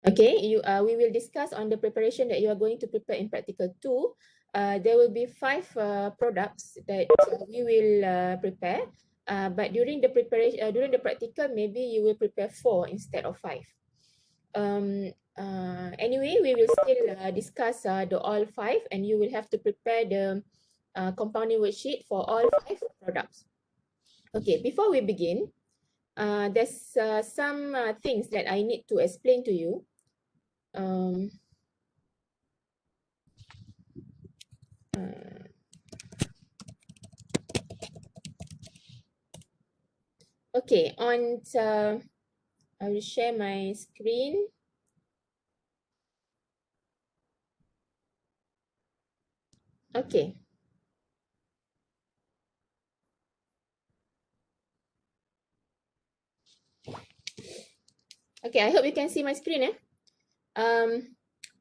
Okay, we will discuss on the preparation that you are going to prepare in practical 2. There will be 5 products that we will prepare, but during the preparation, during the practical, maybe you will prepare 4 instead of 5. Anyway, we will still discuss the all 5, and you will have to prepare the compounding worksheet for all 5 products. Okay, before we begin, there's some things that I need to explain to you. Okay, I will share my screen. Okay. Okay, I hope you can see my screen.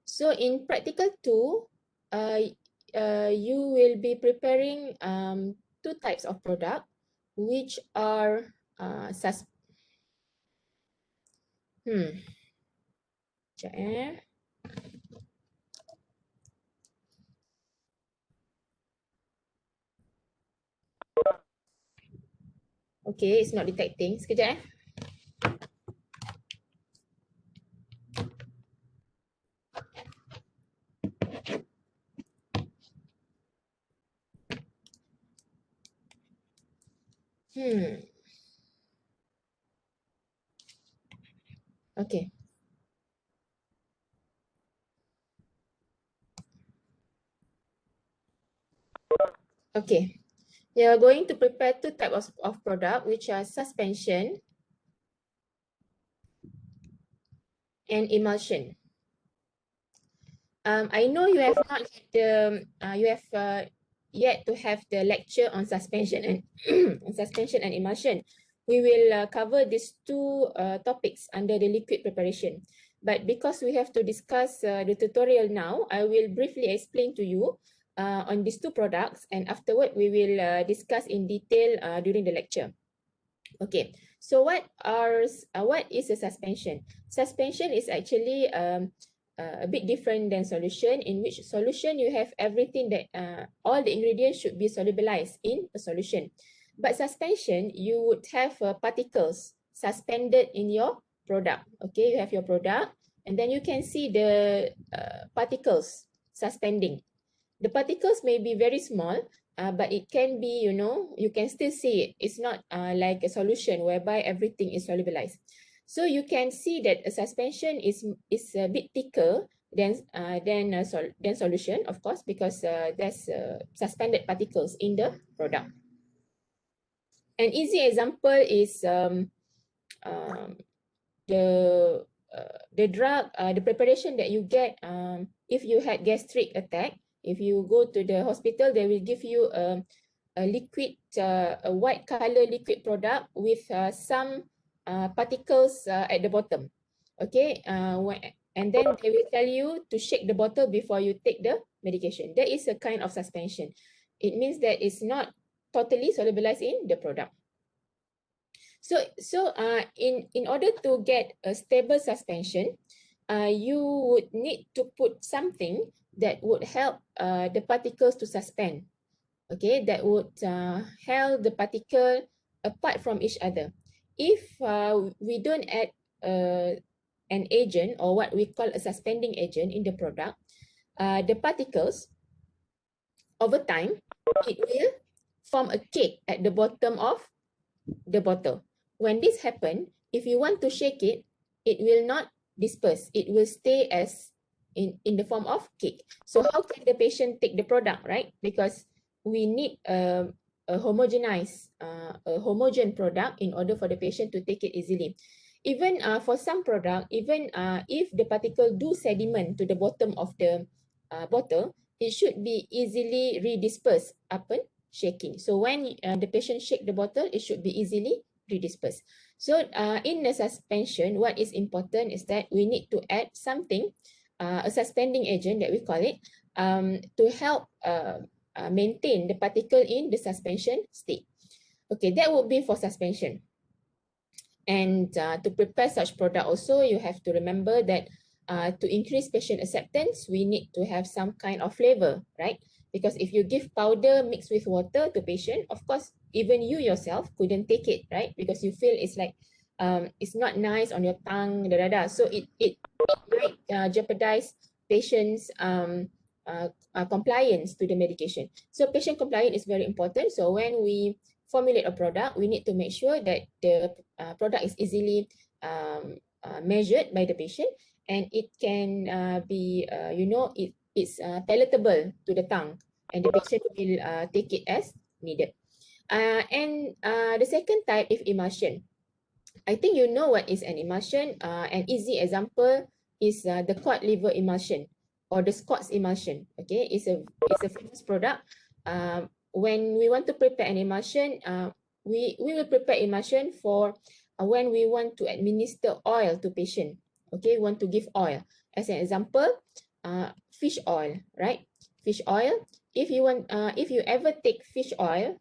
So in practical 2, you will be preparing 2 types of product, which are sekejap Okay, it's not detecting. Sekejap Okay. Okay. You are going to prepare 2 types of product, which are suspension and emulsion. I know you have not had the you have yet to have the lecture on suspension and suspension and emulsion. We will cover these 2 topics under the liquid preparation. But because we have to discuss the tutorial now, I will briefly explain to you on these 2 products, and afterward we will discuss in detail during the lecture. Okay, so what is a suspension? Suspension is actually a bit different than solution, in which solution you have everything that all the ingredients should be solubilized in a solution. But suspension, you would have particles suspended in your product. Okay, you have your product, and then you can see the particles suspending. The particles may be very small, but it can be, you can still see it. It's not like a solution whereby everything is solubilized. So you can see that a suspension is a bit thicker than solution, of course, because there's suspended particles in the product. An easy example is the drug, the preparation that you get if you had gastric attack. If you go to the hospital, they will give you a liquid, a white color liquid product with some particles at the bottom. Okay, and then they will tell you to shake the bottle before you take the medication. That is a kind of suspension. It means that it's not totally solubilized in the product. So in order to get a stable suspension, you would need to put something that would help the particles to suspend. Okay, that would held the particle apart from each other. If we don't add an agent, or what we call a suspending agent, in the product, the particles over time, it will form a cake at the bottom of the bottle. When this happens, if you want to shake it, it will not disperse. It will stay as in the form of cake. So how can the patient take the product, right? Because we need a homogenized, a homogeneous product in order for the patient to take it easily. Even for some product, even if the particle do sediment to the bottom of the bottle, it should be easily redispersed upon shaking. So when the patient shake the bottle, it should be easily redispersed. So in the suspension, what is important is that we need to add something, a suspending agent that we call it, to help maintain the particle in the suspension state. Okay, that would be for suspension. And to prepare such product also, you have to remember that to increase patient acceptance, we need to have some kind of flavor, right? Because if you give powder mixed with water to patient, of course, even you yourself couldn't take it, right? Because you feel it's like it's not nice on your tongue, so it might jeopardize patients' compliance to the medication. So patient compliance is very important. So when we formulate a product, we need to make sure that the product is easily measured by the patient, and it can be, it's palatable to the tongue, and the patient will take it as needed. And the second type is emulsion. I think you know what is an emulsion. An easy example is the cod liver emulsion or the Scott's emulsion. Okay, it's a famous product. When we want to prepare an emulsion, we will prepare emulsion for when we want to administer oil to patient. Okay, we want to give oil. As an example, fish oil, right? Fish oil. If you ever take fish oil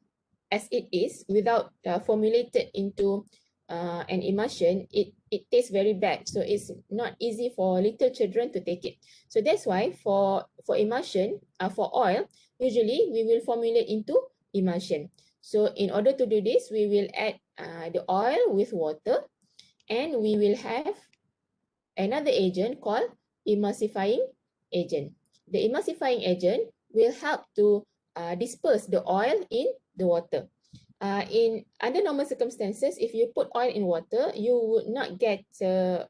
as it is without formulated into an emulsion, it tastes very bad. So it's not easy for little children to take it. So that's why for emulsion, for oil, usually we will formulate into emulsion. So in order to do this, we will add the oil with water, and we will have another agent called emulsifying agent. The emulsifying agent will help to disperse the oil in the water. In under normal circumstances, if you put oil in water, you would not get a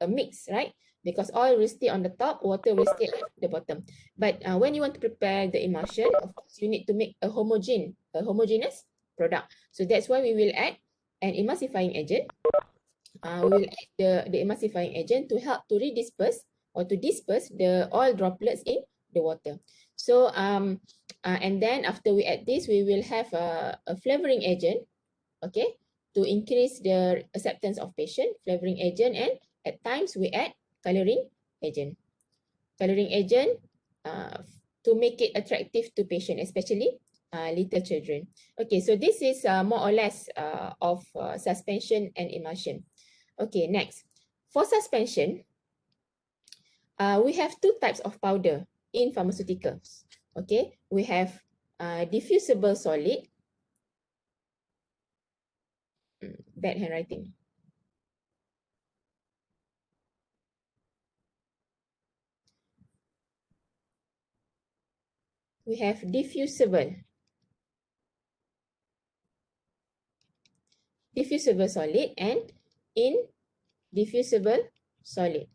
mix, right? Because oil will stay on the top, water will stay at the bottom. But when you want to prepare the emulsion, of course, you need to make a homogeneous product. So that's why we will add an emulsifying agent. We will add the emulsifying agent to help to redisperse or to disperse the oil droplets in the water. So and then after we add this, we will have a flavoring agent, okay, to increase the acceptance of patient, flavoring agent, and at times we add coloring agent. Coloring agent to make it attractive to patient, especially little children. Okay, so this is more or less of suspension and emulsion. Okay, next. For suspension, we have two types of powder in pharmaceuticals. Okay, we have diffusible solid. Bad handwriting. We have diffusible solid and indiffusible solid.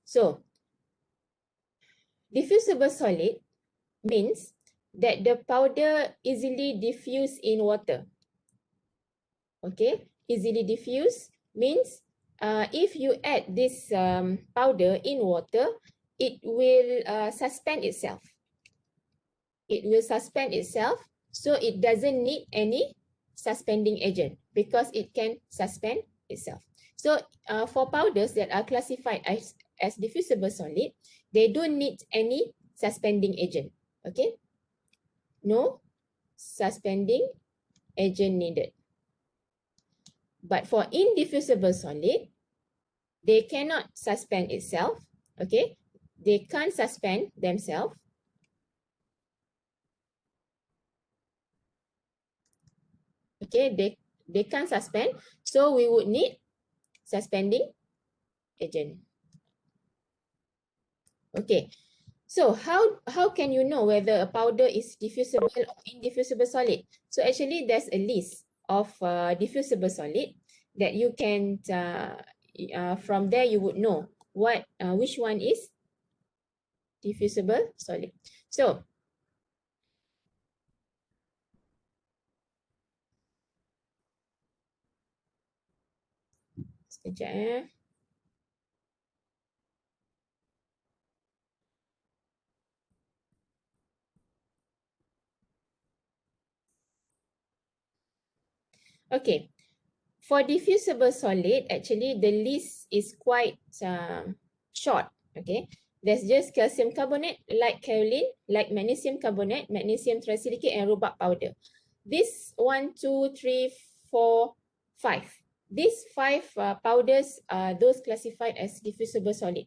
So, diffusible solid means that the powder easily diffuse in water. Okay, easily diffuse means if you add this powder in water, it will suspend itself. It will suspend itself, so it doesn't need any suspending agent because it can suspend itself. So for powders that are classified as diffusible solid, they don't need any suspending agent. Okay, no suspending agent needed. But for indiffusible solid, they cannot suspend itself. Okay, they can't suspend themselves. Okay, they can't suspend, so we would need suspending agent. Okay, so how can you know whether a powder is diffusible or indiffusible solid? So actually there's a list of diffusible solid that you can from there you would know which one is diffusible solid. So sekejap. Okay, for diffusible solid, actually the list is quite short. Okay, there's just calcium carbonate, like kaolin, like magnesium carbonate, magnesium trisilicate, and rhubarb powder. This 1, 2, 3, 4, 5. these 5 powders are those classified as diffusible solid.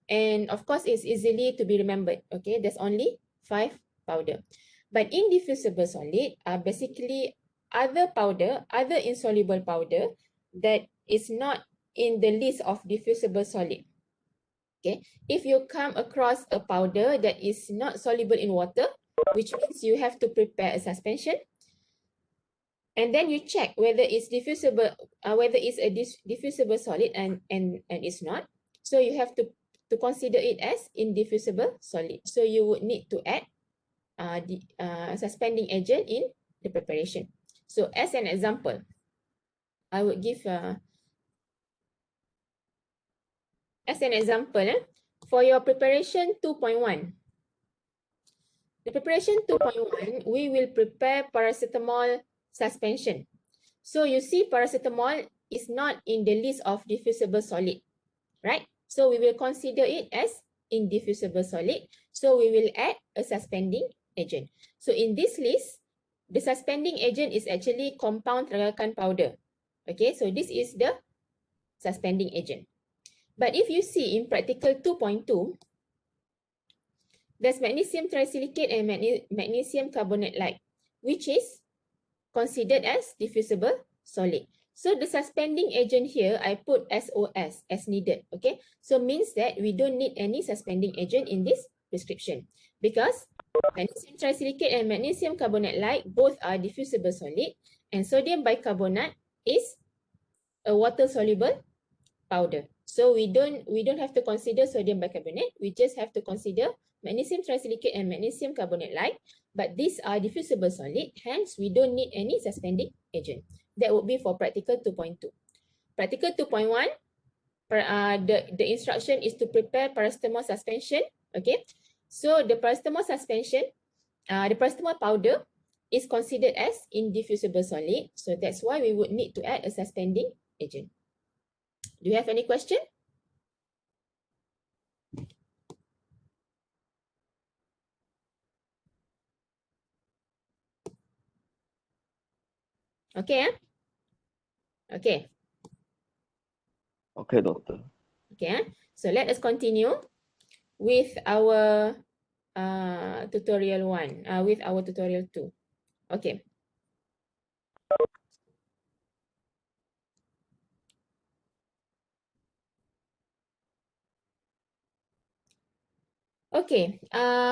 And of course, it's easily to be remembered. Okay, there's only 5 powder. But indiffusible solid are basically other powder, other insoluble powder that is not in the list of diffusible solid. Okay, if you come across a powder that is not soluble in water, which means you have to prepare a suspension, and then you check whether it's diffusible, whether it's a diffusible solid and it's not. So you have to consider it as indiffusible solid. So you would need to add the suspending agent in the preparation. So as an example, I would give as an example, for your preparation 2.1. The preparation 2.1, we will prepare paracetamol suspension. So you see paracetamol is not in the list of diffusible solid, right? So we will consider it as indiffusible solid. So we will add a suspending agent. So in this list, the suspending agent is actually compound terangakan powder. Okay, so this is the suspending agent. But if you see in practical 2.2, there's magnesium trisilicate and magnesium carbonate light, which is considered as diffusible solid. So the suspending agent here, I put SOS as needed. Okay, so means that we don't need any suspending agent in this prescription because magnesium trisilicate and magnesium carbonate light both are diffusible solid, and sodium bicarbonate is a water soluble powder. So we don't have to consider sodium bicarbonate. We just have to consider magnesium trisilicate and magnesium carbonate light. But these are diffusible solid, hence we don't need any suspending agent. That would be for practical 2.2. Practical 2.1, the instruction is to prepare paracetamol suspension. Okay, so the paracetamol suspension, the paracetamol powder is considered as indiffusible solid. So that's why we would need to add a suspending agent. Do you have any question? Okay, okay. Okay, doctor. Okay, so let us continue with our tutorial 1, with our tutorial 2. Okay. Okay,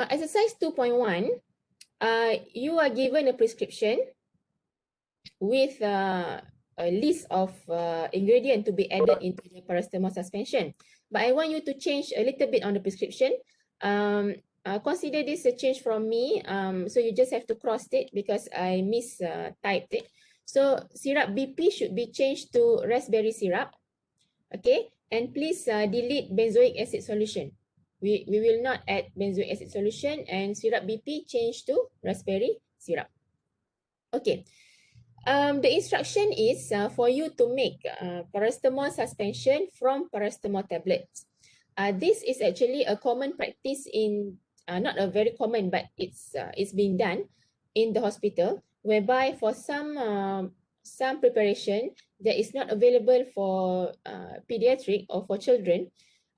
exercise 2.1, you are given a prescription with a list of ingredient to be added into the paracetamol suspension. But I want you to change a little bit on the prescription. Consider this a change from me. So you just have to cross it because I mistyped it. So syrup BP should be changed to raspberry syrup. Okay, and please delete benzoic acid solution. We will not add benzoic acid solution, and syrup BP change to raspberry syrup. Okay. The instruction is for you to make paracetamol suspension from paracetamol tablets. This is actually a common practice in, not a very common, but it's being done in the hospital, whereby for some preparation that is not available for pediatric or for children,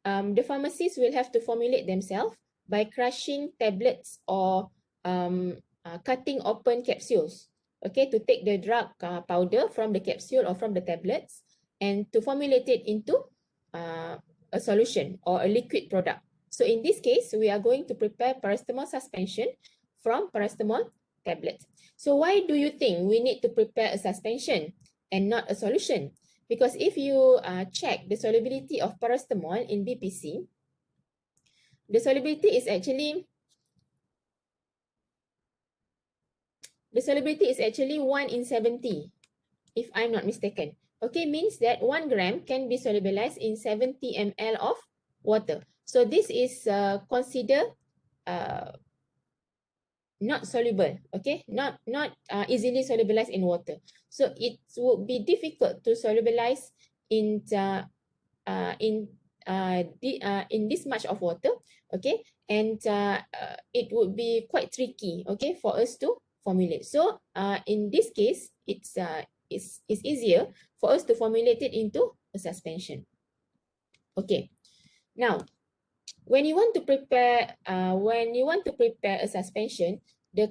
the pharmacists will have to formulate themselves by crushing tablets or cutting open capsules. Okay, to take the drug powder from the capsule or from the tablets and to formulate it into a solution or a liquid product. So in this case, we are going to prepare paracetamol suspension from paracetamol tablets. So why do you think we need to prepare a suspension and not a solution? Because if you check the solubility of paracetamol in BPC, the solubility is actually 1 in 70, if I'm not mistaken. Okay, means that 1 gram can be solubilized in 70 ml of water. So this is considered not soluble, okay, not easily solubilized in water. So it would be difficult to solubilize in this much of water, okay, and it would be quite tricky, okay, for us to formulate. So in this case, it's it's easier for us to formulate it into a suspension. Okay, now when you want to prepare a suspension, the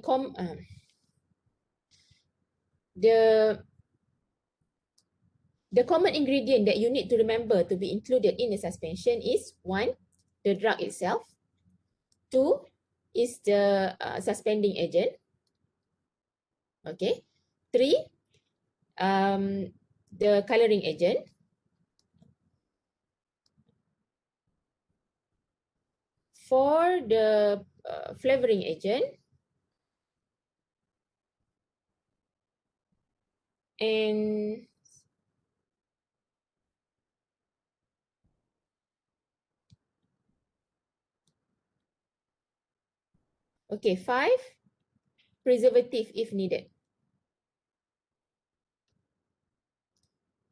common ingredient that you need to remember to be included in the suspension is 1, the drug itself. 2 is the suspending agent. Okay. 3, the coloring agent. 4, the flavoring agent. And okay, 5, preservative if needed.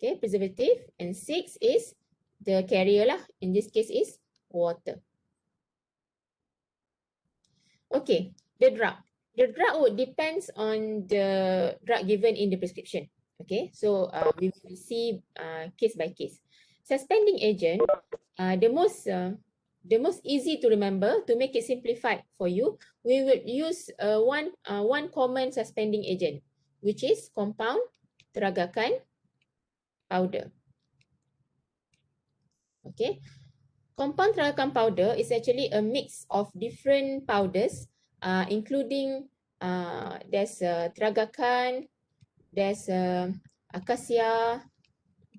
Okay, preservative. And 6 is the carrier lah. In this case is water. Okay, the drug. The drug would depends on the drug given in the prescription. Okay, so we will see case by case. Suspending agent, the most easy to remember, to make it simplified for you, we will use one common suspending agent, which is compound Tragakan powder. Okay, compound Tragakan powder is actually a mix of different powders, including there's Tragakan, there's acacia,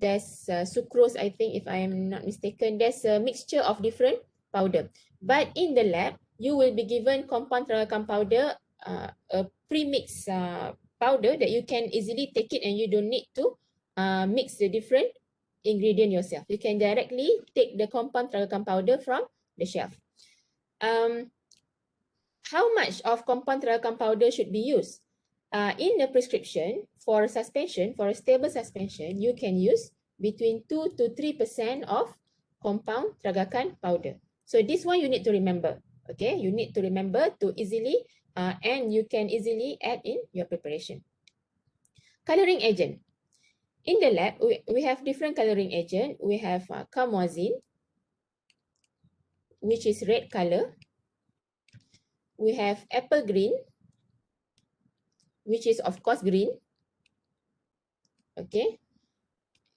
there's sucrose, I think, if I am not mistaken. There's a mixture of different powder. But in the lab, you will be given compound Tragakan powder, a pre-mixed powder that you can easily take it and you don't need to mix the different ingredient yourself. You can directly take the compound Tragakan powder from the shelf. How much of compound Tragakan powder should be used? In the prescription, for suspension, for a stable suspension, you can use between 2 to 3% of compound Tragakan powder. So this one you need to remember. Okay, you need to remember to easily, and you can easily add in your preparation. Coloring agent. In the lab, we have different coloring agent. We have carmazine, which is red color. We have apple green, which is of course green. Okay.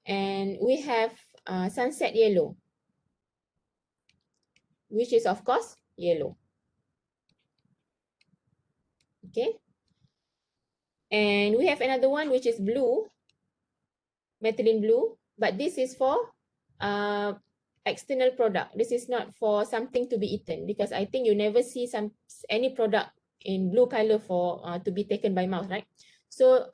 And we have sunset yellow, which is of course yellow. Okay. And we have another one which is blue, methylene blue, but this is for external product. This is not for something to be eaten, because I think you never see any product in blue color for to be taken by mouth, right? So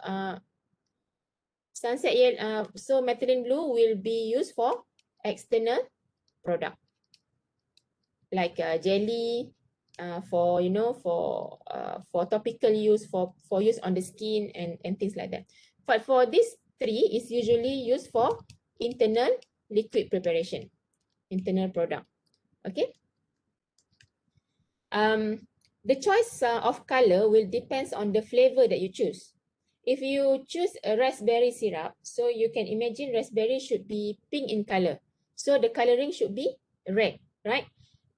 sunset yellow, so methylene blue will be used for external product, like jelly, for for topical use, for use on the skin and things like that. But for these 3 is usually used for internal liquid preparation, internal product. Okay. The choice of color will depends on the flavor that you choose. If you choose a raspberry syrup, so you can imagine raspberry should be pink in color, so the coloring should be red, right?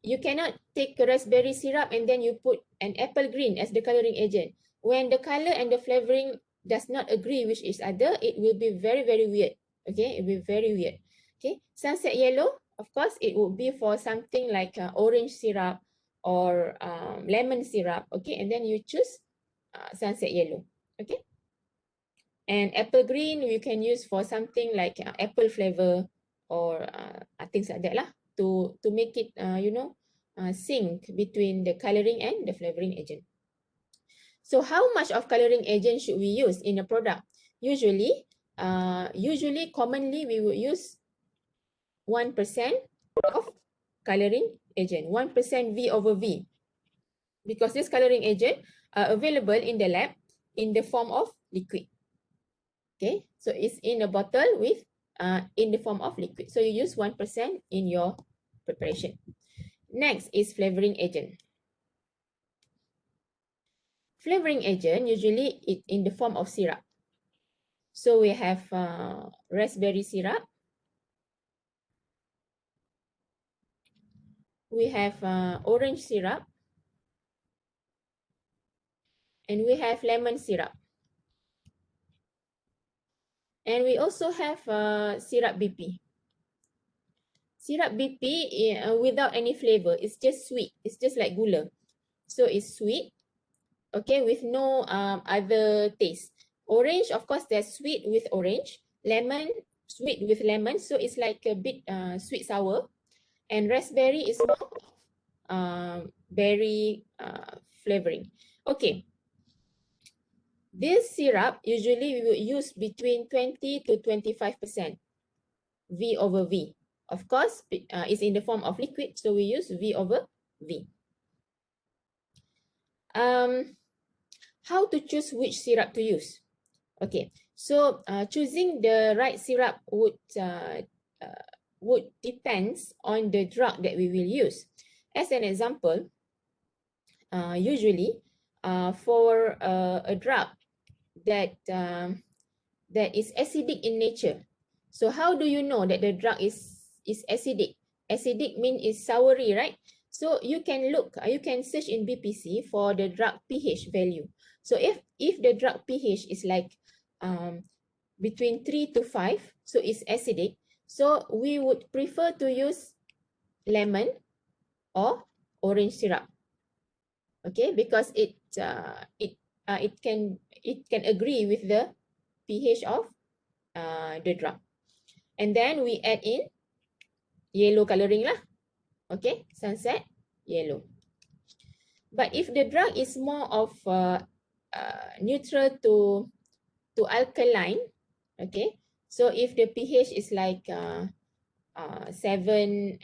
You cannot take a raspberry syrup and then you put an apple green as the coloring agent. When the color and the flavoring does not agree with each other, it will be very, very weird. Okay, it will be very weird. Okay, sunset yellow, of course, it would be for something like orange syrup or lemon syrup. Okay, and then you choose sunset yellow. Okay, and apple green you can use for something like apple flavor or things like that lah, to make it sync between the coloring and the flavoring agent. So how much of coloring agent should we use in a product? Usually commonly we would use 1% of coloring agent, 1% V over V, because this coloring agent are available in the lab in the form of liquid. Okay, so it's in a bottle with in the form of liquid. So you use 1% in your preparation. Next is flavoring agent. Flavoring agent usually it in the form of syrup. So we have raspberry syrup. We have orange syrup. And we have lemon syrup. And we also have syrup BP. Syrup BP without any flavor. It's just sweet. It's just like gula. So it's sweet, okay, with no other taste. Orange, of course, there's sweet with orange. Lemon, sweet with lemon. So it's like a bit sweet sour. And raspberry is more berry flavoring. Okay. This syrup, usually we will use between 20 to 25% V over V. Of course, it's in the form of liquid, so we use V over V. How to choose which syrup to use? Okay, so choosing the right syrup would depends on the drug that we will use. As an example, usually for a drug that is acidic in nature. So how do you know that the drug is acidic? Acidic means is soury, right? So you can look, you can search in BPC for the drug pH value. So if the drug pH is like between 3 to 5, so it's acidic. So we would prefer to use lemon or orange syrup. Okay, because it can agree with the pH of the drug. And then we add in yellow coloring lah. Okay, sunset, yellow. But if the drug is more of neutral to alkaline, okay, so if the pH is like 7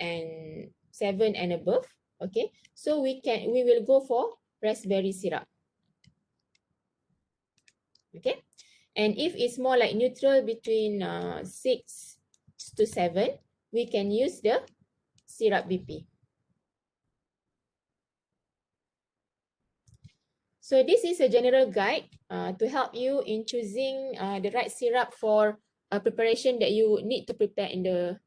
and above, okay, so we will go for raspberry syrup. Okay, and if it's more like neutral between 6 to 7, we can use the syrup BP. So this is a general guide to help you in choosing the right syrup for a preparation that you need to prepare in the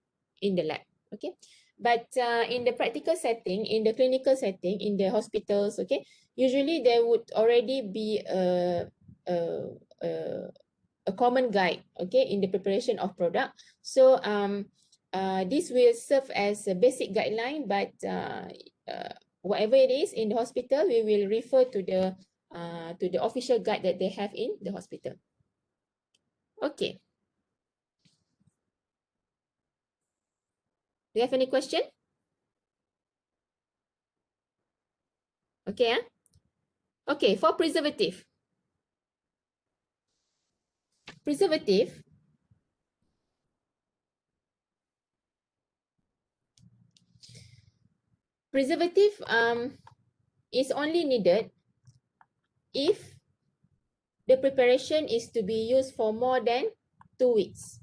lab. Okay, but in the practical setting, in the clinical setting, in the hospitals, okay, usually there would already be a common guide, okay, in the preparation of product. So this will serve as a basic guideline, but whatever it is in the hospital, we will refer to the official guide that they have in the hospital. Okay. Do you have any question? Okay. Okay, for preservative. Preservative is only needed if the preparation is to be used for more than 2 weeks.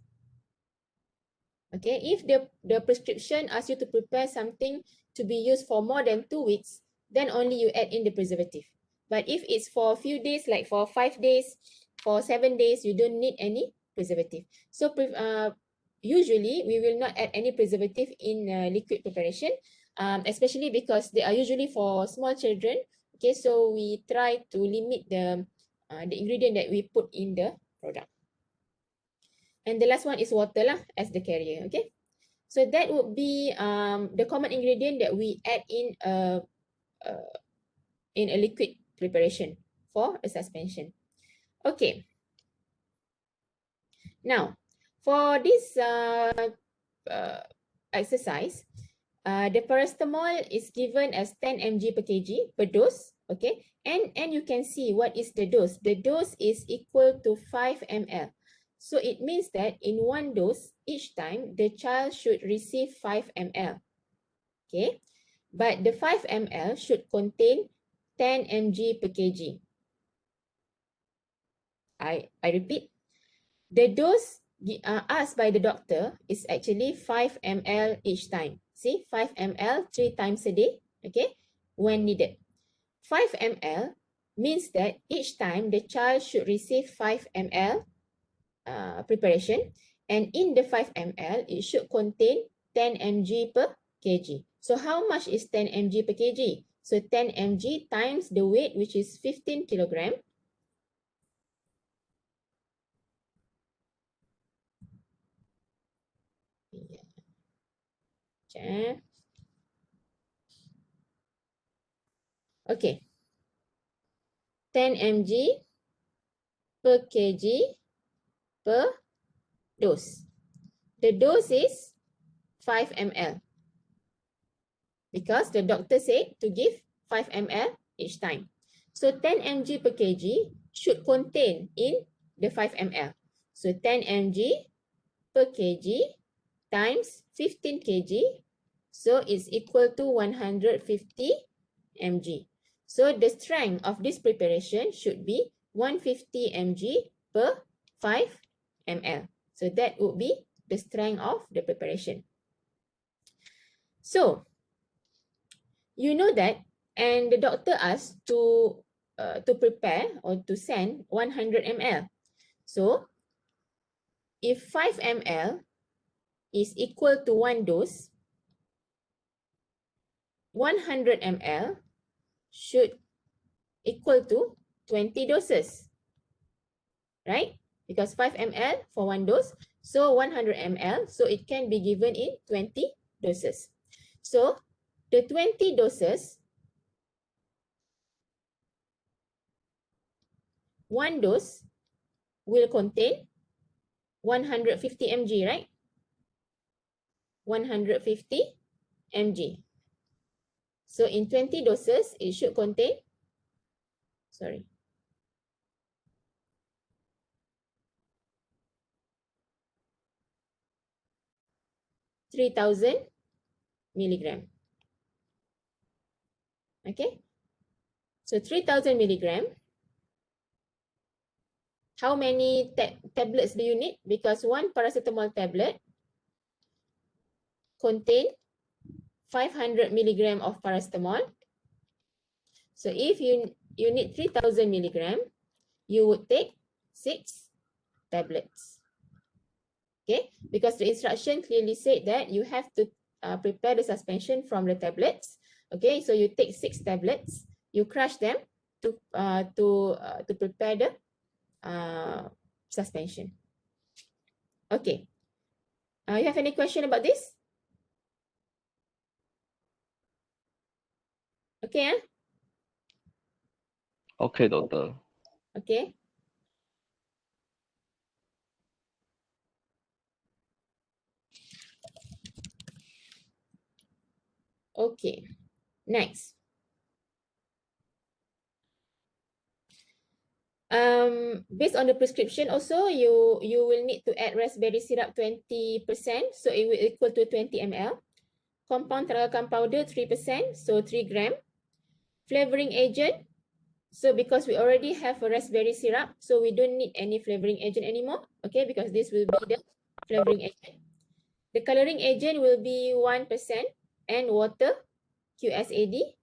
Okay, if the prescription asks you to prepare something to be used for more than 2 weeks, then only you add in the preservative. But if it's for a few days, like for 5 days, for 7 days, you don't need any preservative. So usually we will not add any preservative in liquid preparation, especially because they are usually for small children. Okay, so we try to limit the ingredient that we put in the product. And the last one is water lah as the carrier. Okay, so that would be the common ingredient that we add in a liquid preparation for a suspension. Okay, now for this exercise, the paracetamol is given as 10 mg per kg per dose. Okay, and you can see what is the dose. The dose is equal to 5 ml. So it means that in one dose, each time, the child should receive 5 ml. Okay, but the 5 ml should contain 10 mg per kg. I repeat, the dose asked by the doctor is actually 5 ml each time. See, 5 ml 3 times a day, okay, when needed. 5 ml means that each time the child should receive 5 ml preparation, and in the 5 ml, it should contain 10 mg per kg. So how much is 10 mg per kg? So 10 mg times the weight, which is 15 kilogram. Yeah. Okay. 10 mg per kg per dose. The dose is 5 ml because the doctor said to give 5 ml each time. So 10 mg per kg should contain in the 5 ml. So 10 mg per kg times 15 kg. So it's equal to 150 mg. So the strength of this preparation should be 150 mg per 5 ml. So that would be the strength of the preparation. So you know that, and the doctor asked to prepare or to send 100 ml. So if 5 ml is equal to 1 dose, 100 ml should equal to 20 doses, right? Because 5 ml for 1 dose, so 100 ml, so it can be given in 20 doses. So the 20 doses, 1 dose will contain 150 mg, right? 150 mg. So in 20 doses, it should contain, 3000 milligram. Okay. So 3000 milligram. How many tablets do you need? Because one paracetamol tablet contain 500 milligram of paracetamol. So if you need 3000 milligram, you would take 6 tablets. Okay, because the instruction clearly said that you have to prepare the suspension from the tablets. Okay, so you take 6 tablets, you crush them to prepare the suspension. Okay. You have any question about this? Okay. Okay, doctor. Okay. Okay. Next. Based on the prescription also, you will need to add raspberry syrup 20%, so it will equal to 20 ml. Compound tarragon powder 3%, so 3 gram. Flavoring agent, so because we already have a raspberry syrup, so we don't need any flavoring agent anymore, okay, because this will be the flavoring agent. The coloring agent will be 1% and water, QSAD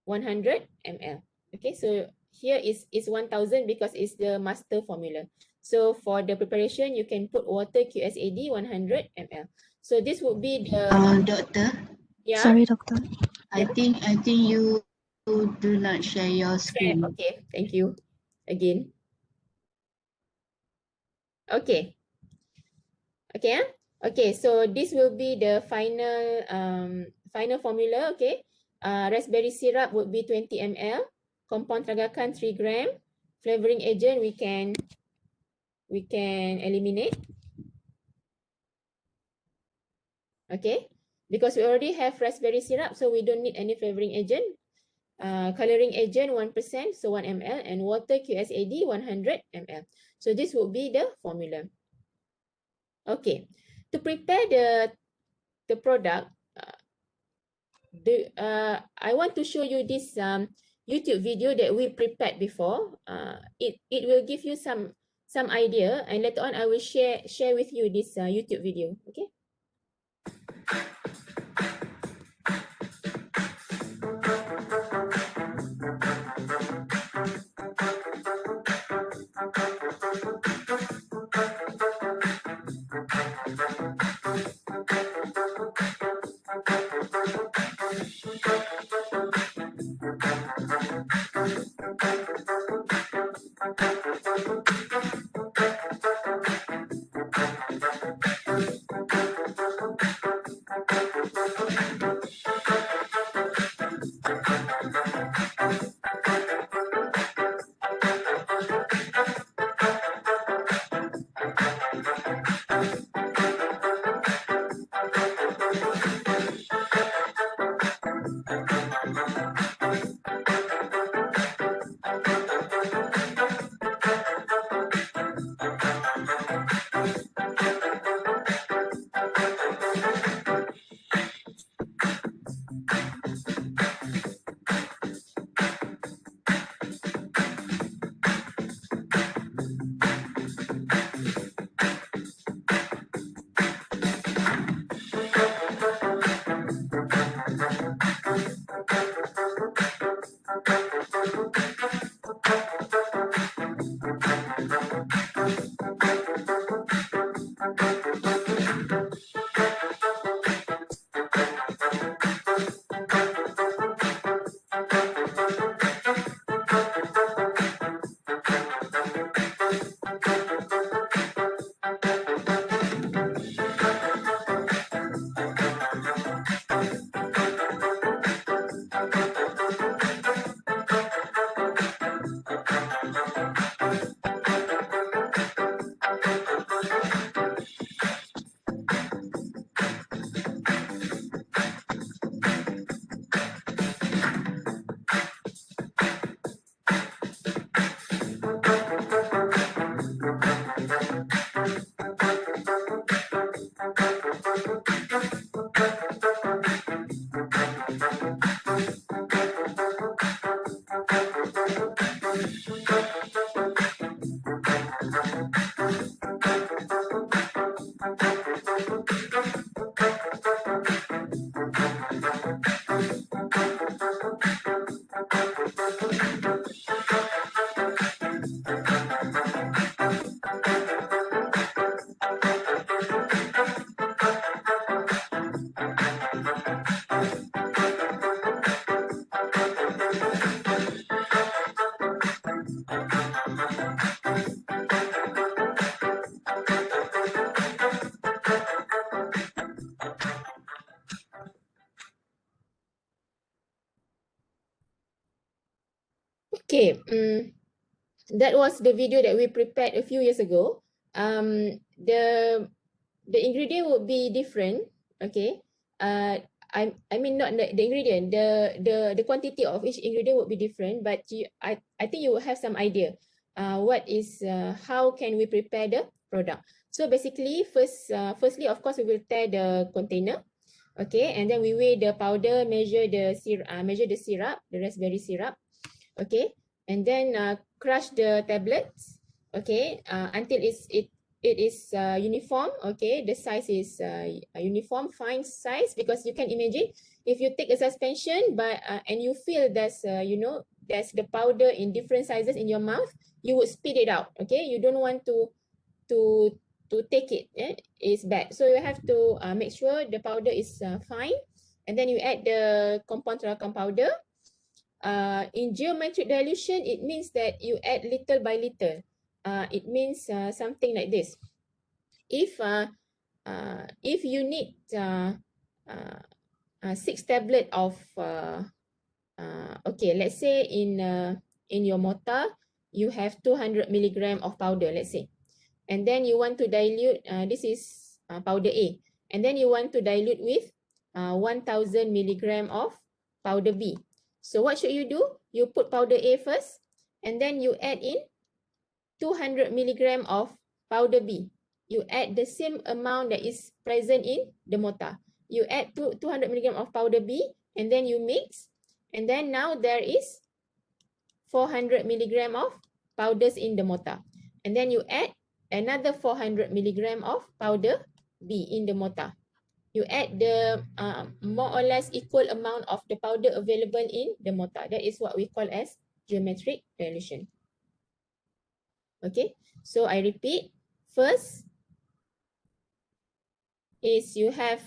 100 ml. Okay, so here is 1000 because it's the master formula. So for the preparation, you can put water, QSAD 100 ml. So this would be the doctor. Yeah. Sorry, doctor. Yeah. I think you do not share your screen. Okay, thank you again. Okay. Okay. Okay, so this will be the final final formula. Okay. Raspberry syrup would be 20 ml. Compound tragacan 3 gram. Flavoring agent we can eliminate. Okay, because we already have raspberry syrup, so we don't need any flavoring agent. Coloring agent 1%, so 1 ml, and water, QSAD 100 ml. So this would be the formula. Okay, to prepare the product, I want to show you this YouTube video that we prepared before. It will give you some idea, and later on I will share with you this YouTube video. Okay. Okay, that was the video that we prepared a few years ago. The ingredient would be different. Okay, I mean not the ingredient, the quantity of each ingredient would be different, but I think you will have some idea. How can we prepare the product? So basically, firstly, of course, we will tear the container. Okay, and then we weigh the powder, measure the syrup, the raspberry syrup. Okay, and then crush the tablets. Okay, until it is uniform. Okay, the size is a uniform fine size, because you can imagine if you take a suspension and you feel there's the powder in different sizes in your mouth, you would spit it out. Okay, you don't want to take it. It's bad. So you have to make sure the powder is fine, and then you add the compound tarragon powder. In geometric dilution, it means that you add little by little. It means something like this. If you need 6 tablet of okay, let's say in your mortar you have 200 milligram of powder, let's say, and then you want to dilute. This is powder A, and then you want to dilute with 1000 milligram of powder B. So what should you do? You put powder A first, and then you add in 200 milligram of powder B. You add the same amount that is present in the mortar. You add 200 milligram of powder B, and then you mix. And then now there is 400 milligram of powders in the mortar. And then you add another 400 milligram of powder B in the mortar. You add the more or less equal amount of the powder available in the mortar. That is what we call as geometric dilution. Okay, so I repeat. First is you have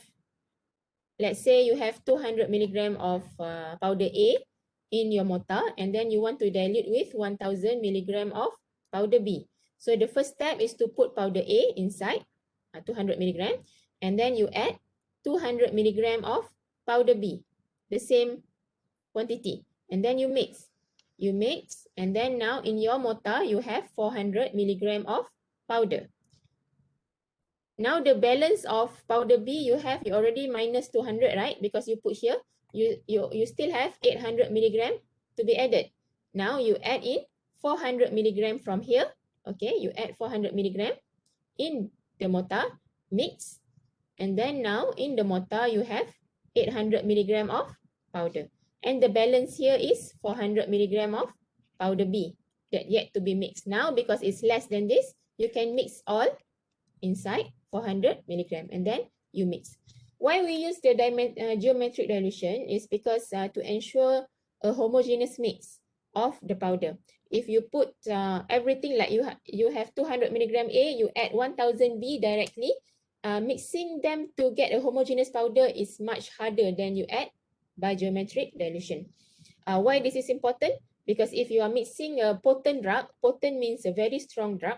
let's say you have 200 milligram of powder A in your mortar, and then you want to dilute with 1000 milligram of powder B. So the first step is to put powder A inside 200 milligram, and then you add 200 milligram of powder B, the same quantity, and then you mix. You mix, and then now in your mortar, you have 400 milligram of powder. Now the balance of powder B you have, you already minus 200, right? Because you put here, you still have 800 milligram to be added. Now you add in 400 milligram from here. Okay, you add 400 milligram in the mortar, mix, and then now in the mortar you have 800 milligram of powder. And the balance here is 400 milligram of powder B that yet to be mixed. Now because it's less than this, you can mix all inside 400 milligram, and then you mix. Why we use the geometric dilution is because to ensure a homogeneous mix of the powder. If you put everything like you have 200 milligram A, you add 1000 B directly, mixing them to get a homogeneous powder is much harder than you add by geometric dilution. Why this is important? Because if you are mixing a potent drug, potent means a very strong drug,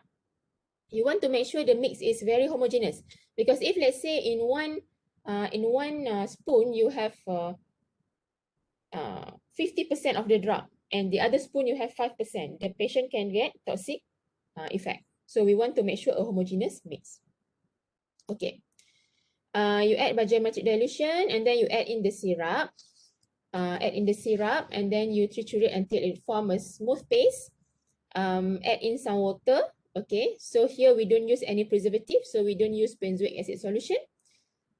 you want to make sure the mix is very homogeneous. Because if let's say in one spoon you have 50% of the drug, and the other spoon you have 5%, the patient can get toxic effect. So we want to make sure a homogeneous mix. Okay. You add by geometric dilution, and then you add in the syrup. And then you triturate until it forms a smooth paste. Add in some water. Okay, so here we don't use any preservative, so we don't use benzoic acid solution.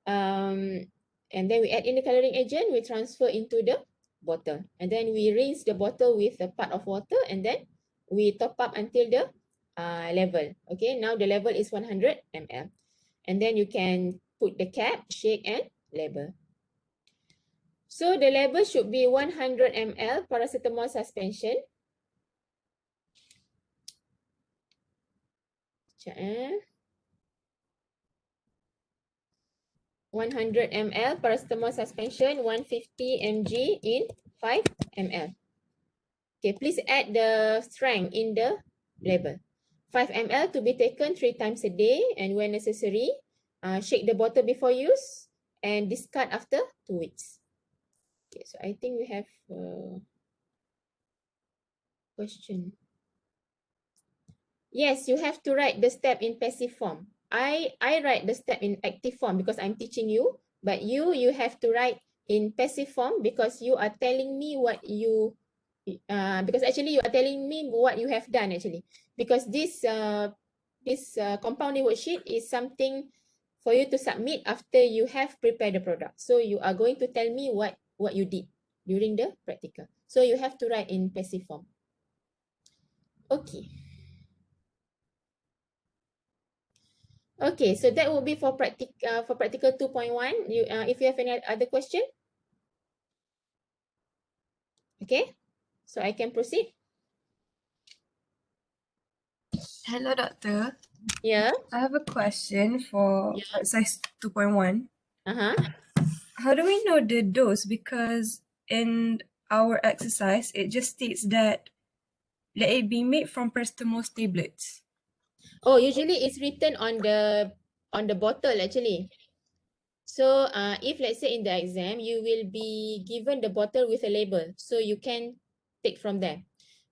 And then we add in the coloring agent, we transfer into the bottle, and then we rinse the bottle with a part of water, and then we top up until the level. Okay, now the level is 100 ml, and then you can put the cap, shake, and label. So the label should be 100 ml paracetamol suspension. 100 ml paracetamol suspension, 150 mg in 5 ml. Okay, please add the strength in the label. 5 ml to be taken 3 times a day, and when necessary, shake the bottle before use and discard after 2 weeks. Okay, so I think we have a question. Yes, you have to write the step in passive form. I write the step in active form because I'm teaching you, but you have to write in passive form because you are telling me what you, because actually you are telling me what you have done actually. Because this compounding worksheet is something for you to submit after you have prepared the product. So you are going to tell me what you did during the practical. So you have to write in passive form. Okay. Okay, so that will be for practical 2.1. You, if you have any other question, okay, so I can proceed. Hello, Doctor. Yeah. I have a question for exercise 2.1. How do we know the dose? Because in our exercise, it just states that let it be made from paracetamol tablets. Oh, usually it's written on the bottle actually. So if let's say in the exam, you will be given the bottle with a label, so you can take from there.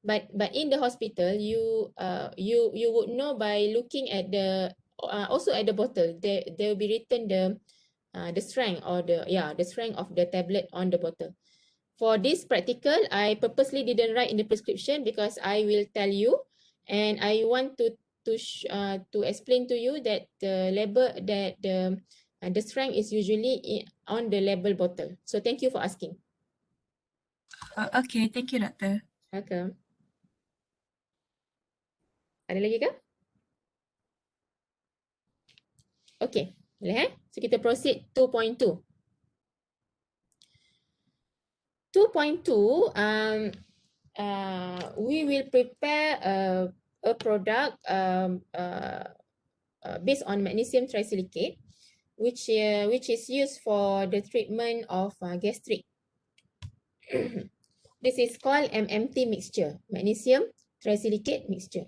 But in the hospital, you would know by looking at the also at the bottle. There will be written the strength or the strength of the tablet on the bottle. For this practical, I purposely didn't write in the prescription because I will tell you, and I want to explain to you that the label that the strength is usually on the label bottle. So thank you for asking. Okay, thank you, Doctor. Welcome. Ada lagi ke? Okay, boleh So kita proceed 2.2. 2.2, we will prepare a product based on magnesium trisilicate. which is used for the treatment of gastric. This is called MMT mixture, magnesium trisilicate mixture.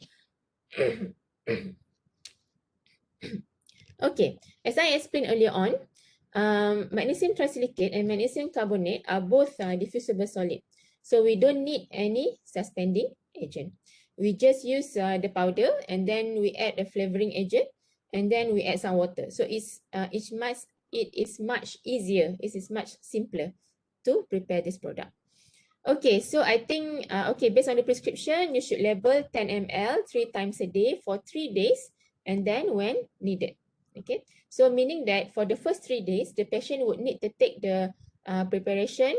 Okay, as I explained earlier on, magnesium trisilicate and magnesium carbonate are both diffusible solid. So we don't need any suspending agent. We just use the powder and then we add a flavoring agent and then we add some water. So it is much easier, it is much simpler to prepare this product. Okay, so I think, based on the prescription, you should label 10 ml 3 times a day for 3 days and then when needed. Okay, so meaning that for the first 3 days, the patient would need to take the preparation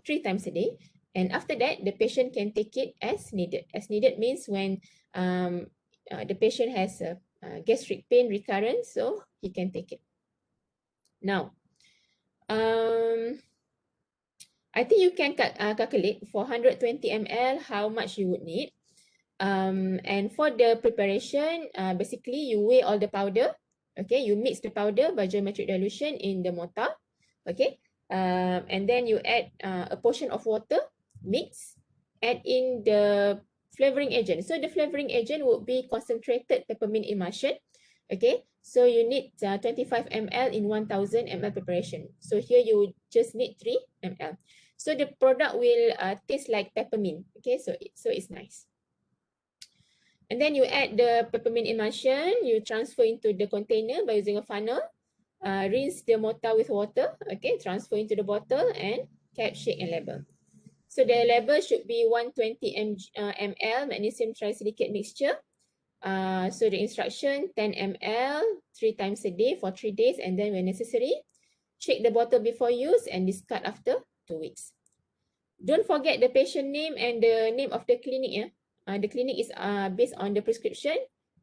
3 times a day. And after that, the patient can take it as needed. As needed means when the patient has a gastric pain recurrence, so he can take it. Now, I think you can calculate for 120 ml how much you would need. And for the preparation, basically you weigh all the powder. Okay, you mix the powder by geometric dilution in the mortar. Okay, and then you add a portion of water, mix, add in the flavoring agent. So the flavoring agent would be concentrated peppermint emulsion. Okay, so you need 25 ml in 1000 ml preparation. So here you just need 3 ml. So the product will taste like peppermint. Okay, so it's nice. And then you add the peppermint emulsion, you transfer into the container by using a funnel, rinse the mortar with water, okay, transfer into the bottle and cap, shake and label. So the label should be 120 ml magnesium trisilicate mixture. So the instruction 10 ml 3 times a day for 3 days and then when necessary, shake the bottle before use and discard after 2 weeks. Don't forget the patient name and the name of the clinic. Yeah? The clinic is based on the prescription.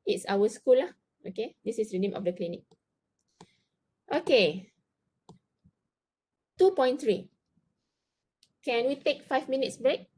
It's our school. Okay, this is the name of the clinic. Okay. 2.3. Can we take 5 minutes break?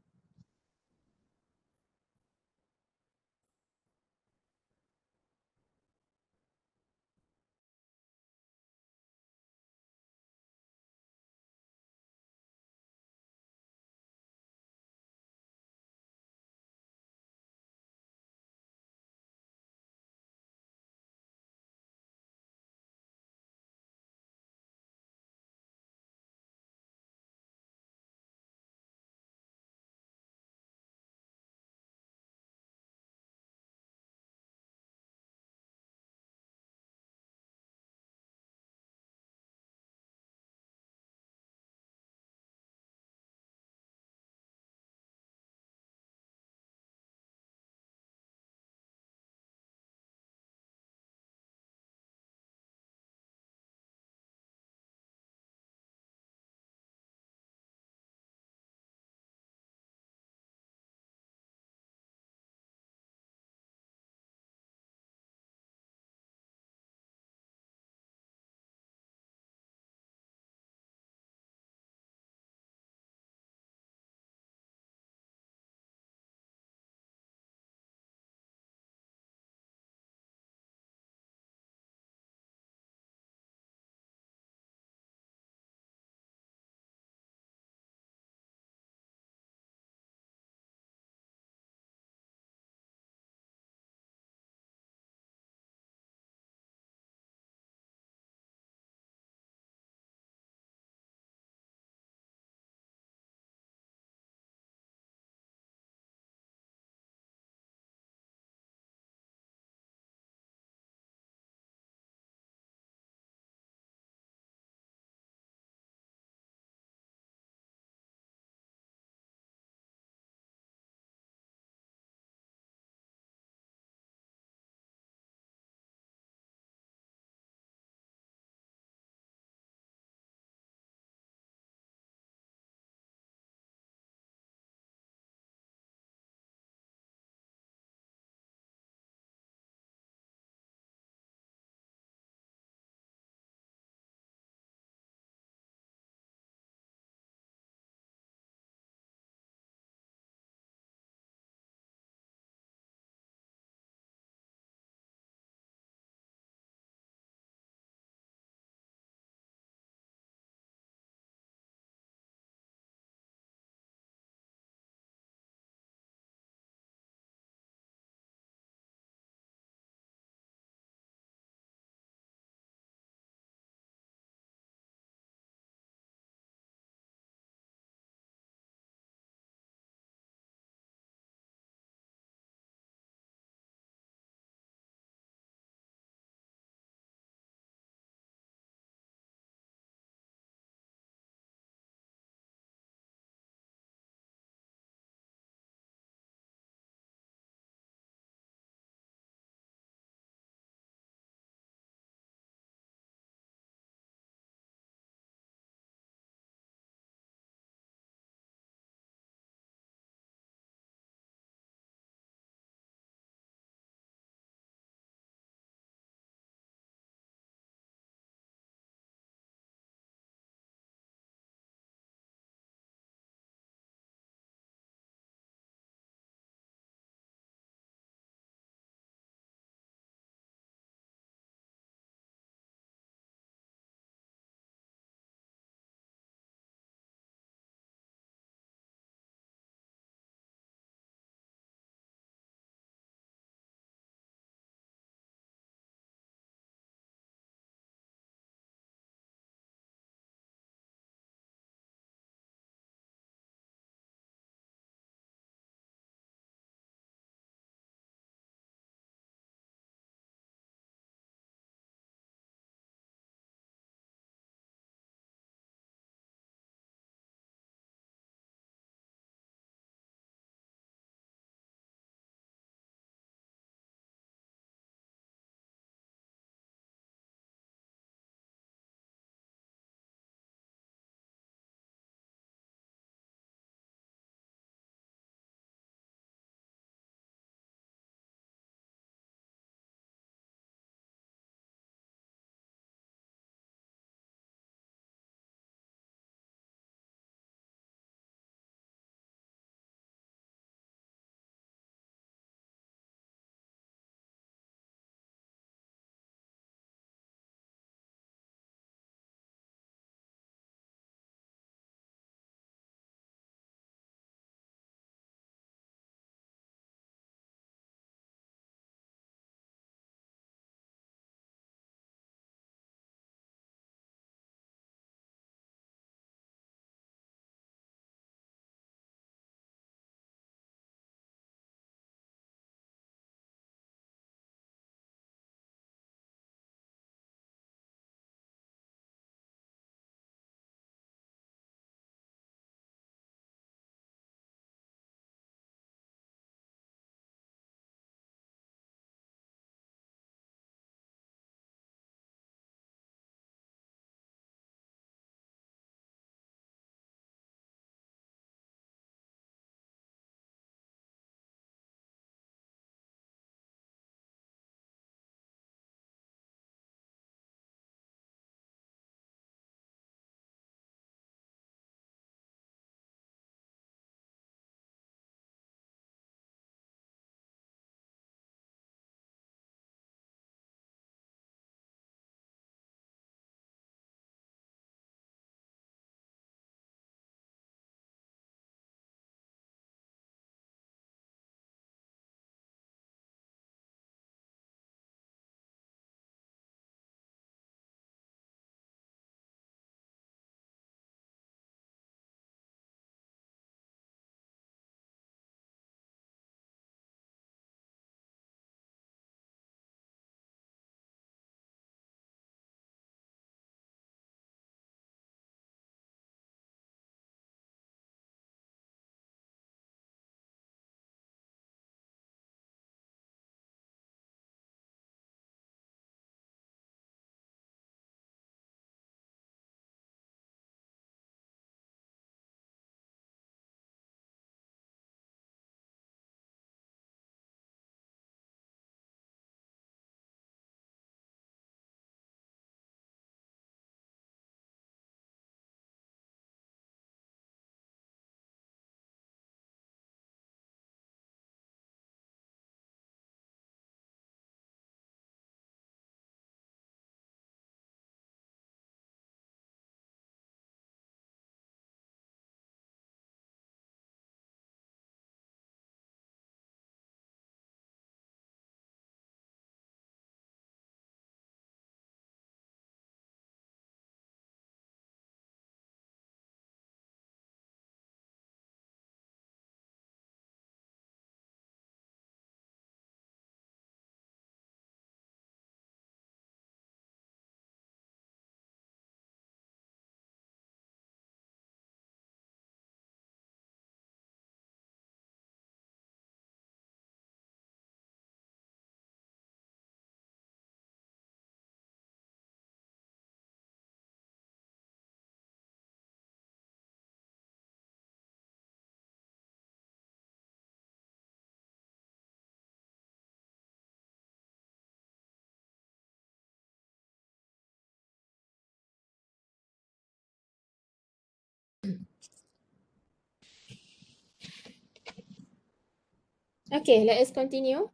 Okay, let us continue.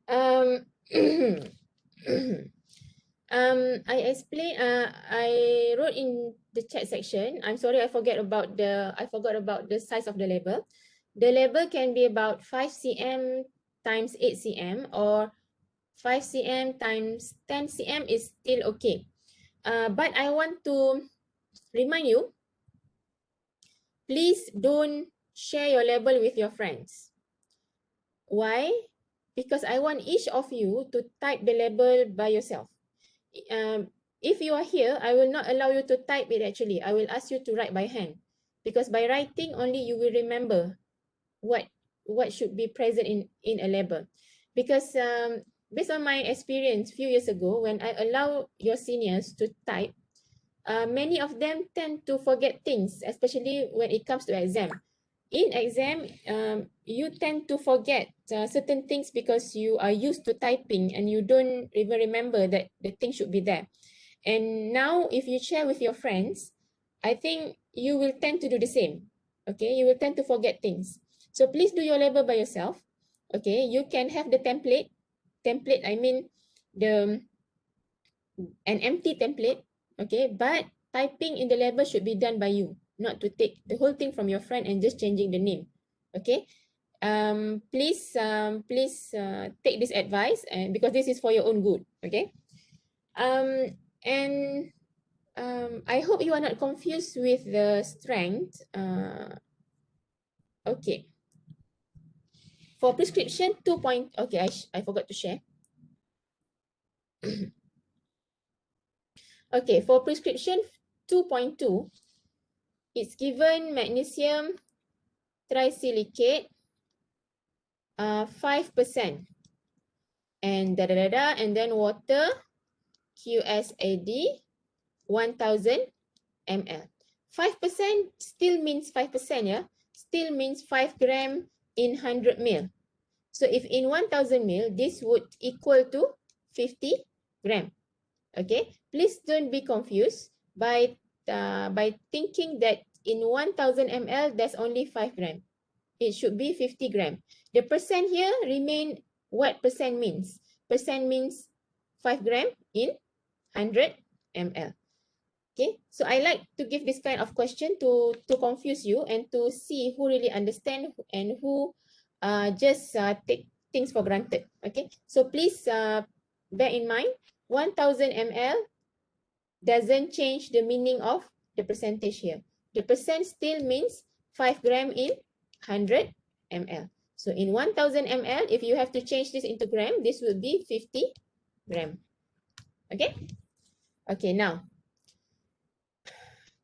Um, I explain. I wrote in the chat section. I'm sorry, I forgot about the size of the label. The label can be about 5 cm times 8 cm or 5 cm times 10 cm is still okay. But I want to remind you, please don't share your label with your friends. Why? Because I want each of you to type the label by yourself. If you are here, I will not allow you to type it actually. I will ask you to write by hand. Because by writing, only you will remember what should be present in a label. Because based on my experience few years ago, when I allow your seniors to type, many of them tend to forget things, especially when it comes to exam. In exam, you tend to forget certain things because you are used to typing and you don't even remember that the thing should be there. And now if you share with your friends, I think you will tend to do the same. Okay, you will tend to forget things. So please do your label by yourself. Okay, you can have the template. Template, I mean an empty template. Okay, but typing in the label should be done by you, not to take the whole thing from your friend and just changing the name. Okay, please take this advice, and because this is for your own good. Okay, and I hope you are not confused with the strength. Okay, for prescription 2. Okay, I forgot to share. Okay, for prescription 2.2, it's given magnesium trisilicate 5%, and and then water QSAD 1000 ml. 5% still means 5%, yeah? Still means 5 gram in 100 ml. So if in 1000 ml, this would equal to 50 gram. Okay, please don't be confused by thinking that in 1000 ml, there's only 5 gram. It should be 50 gram. The percent here remain what percent means. Percent means 5 gram in 100 ml. Okay, so I like to give this kind of question to confuse you and to see who really understand and who just take things for granted. Okay, so please bear in mind 1000 ml doesn't change the meaning of the percentage here. The percent still means 5 gram in 100 ml. So in 1000 ml, if you have to change this into gram, this will be 50 gram. Okay? Okay, now,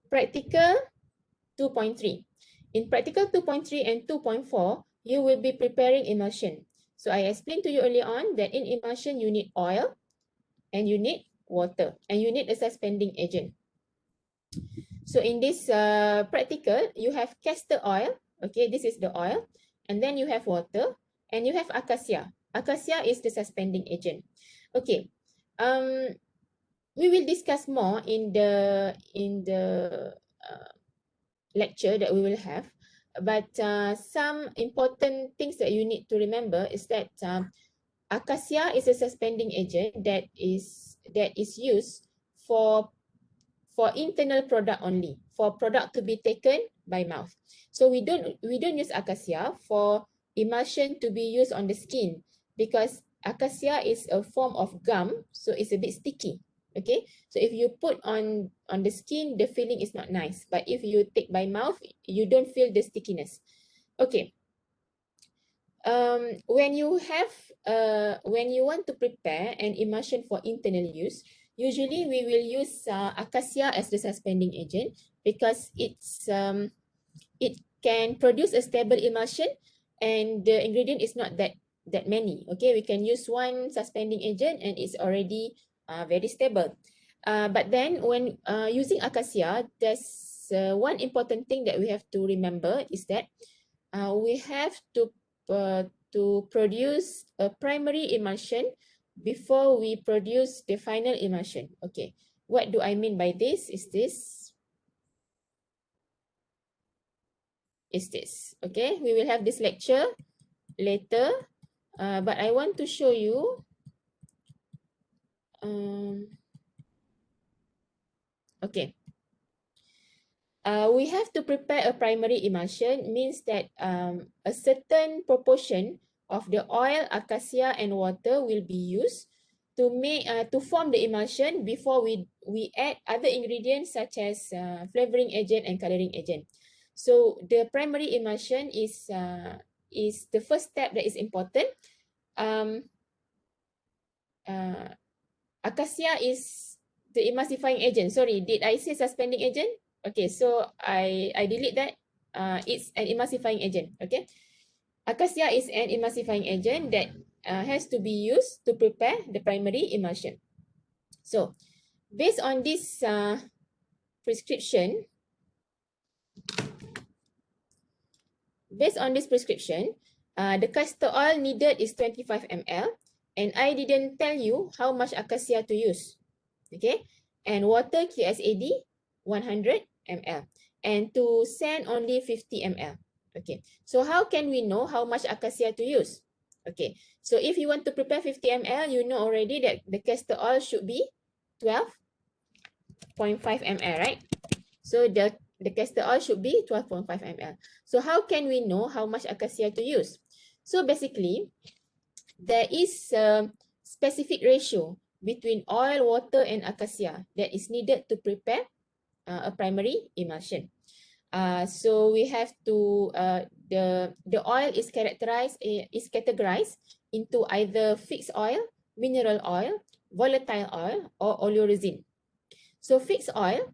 practical 2.3. In practical 2.3 and 2.4, you will be preparing emulsion. So I explained to you earlier on that in emulsion, you need oil and you need water and you need a suspending agent. So in this practical, you have castor oil. Okay, this is the oil. And then you have water and you have acacia. Acacia is the suspending agent. Okay, we will discuss more in the lecture that we will have. But some important things that you need to remember is that acacia is a suspending agent that is used for internal product only, for product to be taken by mouth. So we don't use acacia for emulsion to be used on the skin because acacia is a form of gum, so it's a bit sticky. Okay, so if you put on the skin, the feeling is not nice. But if you take by mouth, you don't feel the stickiness. Okay. When you want to prepare an emulsion for internal use, usually we will use acacia as the suspending agent because it can produce a stable emulsion and the ingredient is not that many. Okay, we can use one suspending agent and it's already very stable. But then when using acacia, there's one important thing that we have to remember is that we have to produce a primary emulsion before we produce the final emulsion. Okay, what do I mean by this? Is this. Okay, we will have this lecture later but I want to show you. Okay. We have to prepare a primary emulsion, means that a certain proportion of the oil, acacia, and water will be used to make to form the emulsion before we add other ingredients such as flavoring agent and coloring agent. So the primary emulsion is the first step that is important. Acacia is the emulsifying agent. Sorry, did I say suspending agent? Okay, so I delete that. It's an emulsifying agent. Okay, acacia is an emulsifying agent that has to be used to prepare the primary emulsion. So, based on this prescription, the castor oil needed is 25 ml, and I didn't tell you how much acacia to use. Okay, and water QSAD 100 ml, and to sand only 50 ml. Okay, so how can we know how much acacia to use? Okay, so if you want to prepare 50 ml, you know already that the castor oil should be 12.5 ml, right? So the castor oil should be 12.5 ml. So how can we know how much acacia to use? So basically, there is a specific ratio between oil, water, and acacia that is needed to prepare a primary emulsion. So we have to the oil is categorized into either fixed oil, mineral oil, volatile oil, or oleoresin. So fixed oil,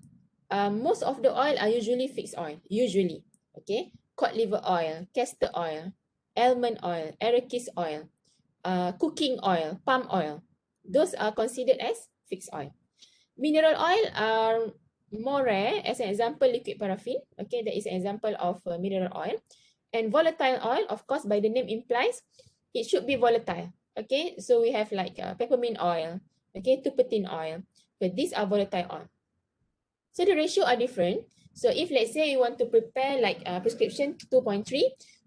most of the oil are usually fixed oil. Usually, okay, cod liver oil, castor oil, almond oil, arachiz oil, cooking oil, palm oil. Those are considered as fixed oil. Mineral oil are more rare. As an example, liquid paraffin. Okay, that is an example of mineral oil. And volatile oil, of course, by the name implies, it should be volatile. Okay, so we have like peppermint oil, okay, turpentine oil. But these are volatile oil. So the ratio are different. So if let's say you want to prepare like prescription 2.3,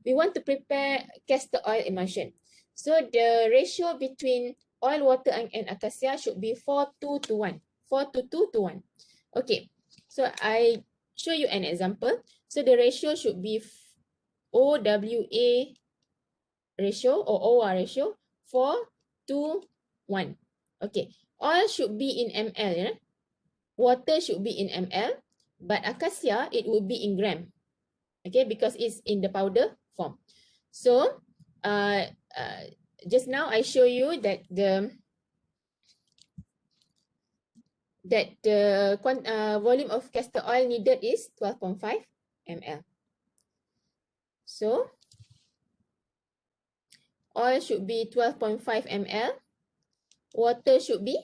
we want to prepare castor oil emulsion. So the ratio between oil, water, and acacia should be 4:2 to 1. 4:2 to 1. Okay, so I show you an example. So the ratio should be OWA ratio or OR ratio 4:1. Okay, oil should be in ml, yeah? Water should be in ml, but acacia, it would be in gram. Okay, because it's in the powder form. So, just now I show you that the volume of castor oil needed is 12.5 ml. So, oil should be 12.5 ml. Water should be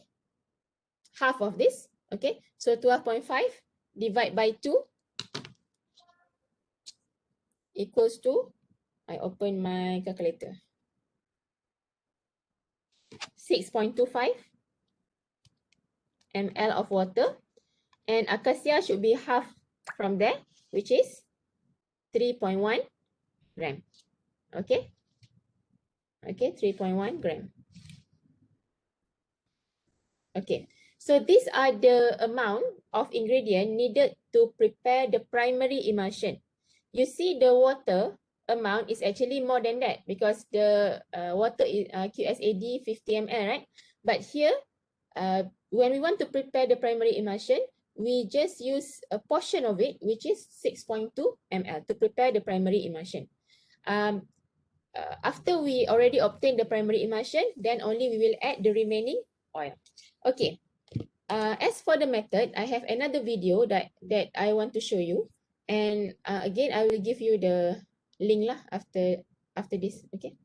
half of this. Okay, so 12.5 divided by 2 equals to, I open my calculator, 6.25 ml of water, and acacia should be half from there, which is 3.1 gram. Okay, 3.1 gram. Okay, so these are the amount of ingredient needed to prepare the primary emulsion. You see the water amount is actually more than that because the water is QSAD 50 ml, right? But here, when we want to prepare the primary emulsion, we just use a portion of it, which is 6.2 ml to prepare the primary emulsion. After we already obtain the primary emulsion, then only we will add the remaining oil. Okay. As for the method, I have another video that I want to show you. And again, I will give you the link lah after this. Okay.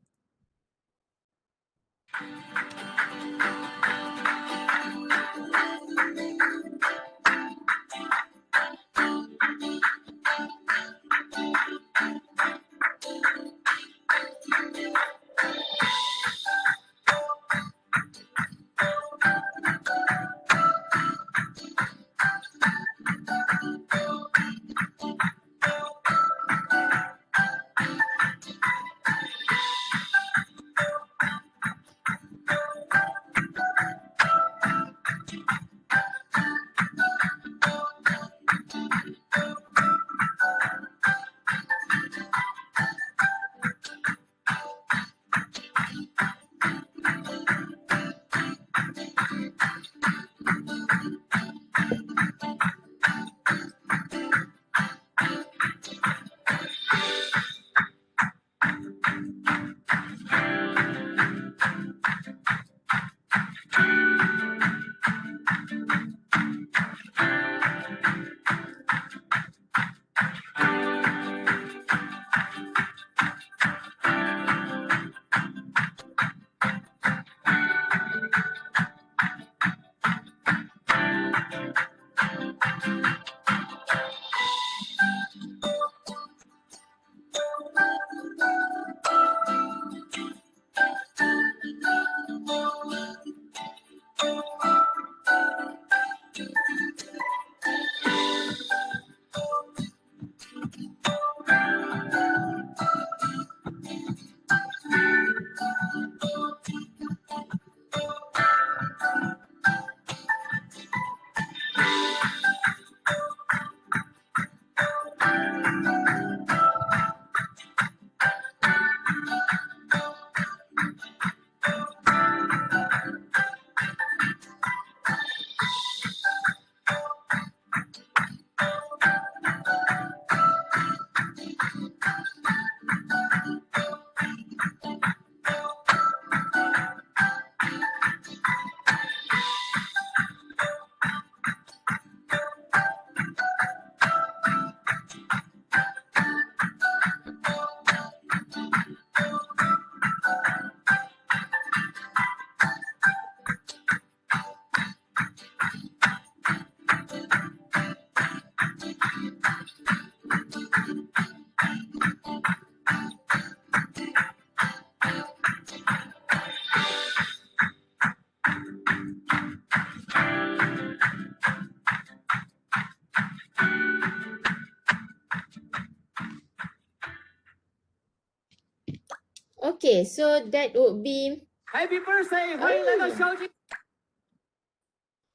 Okay, so that would be Happy birthday,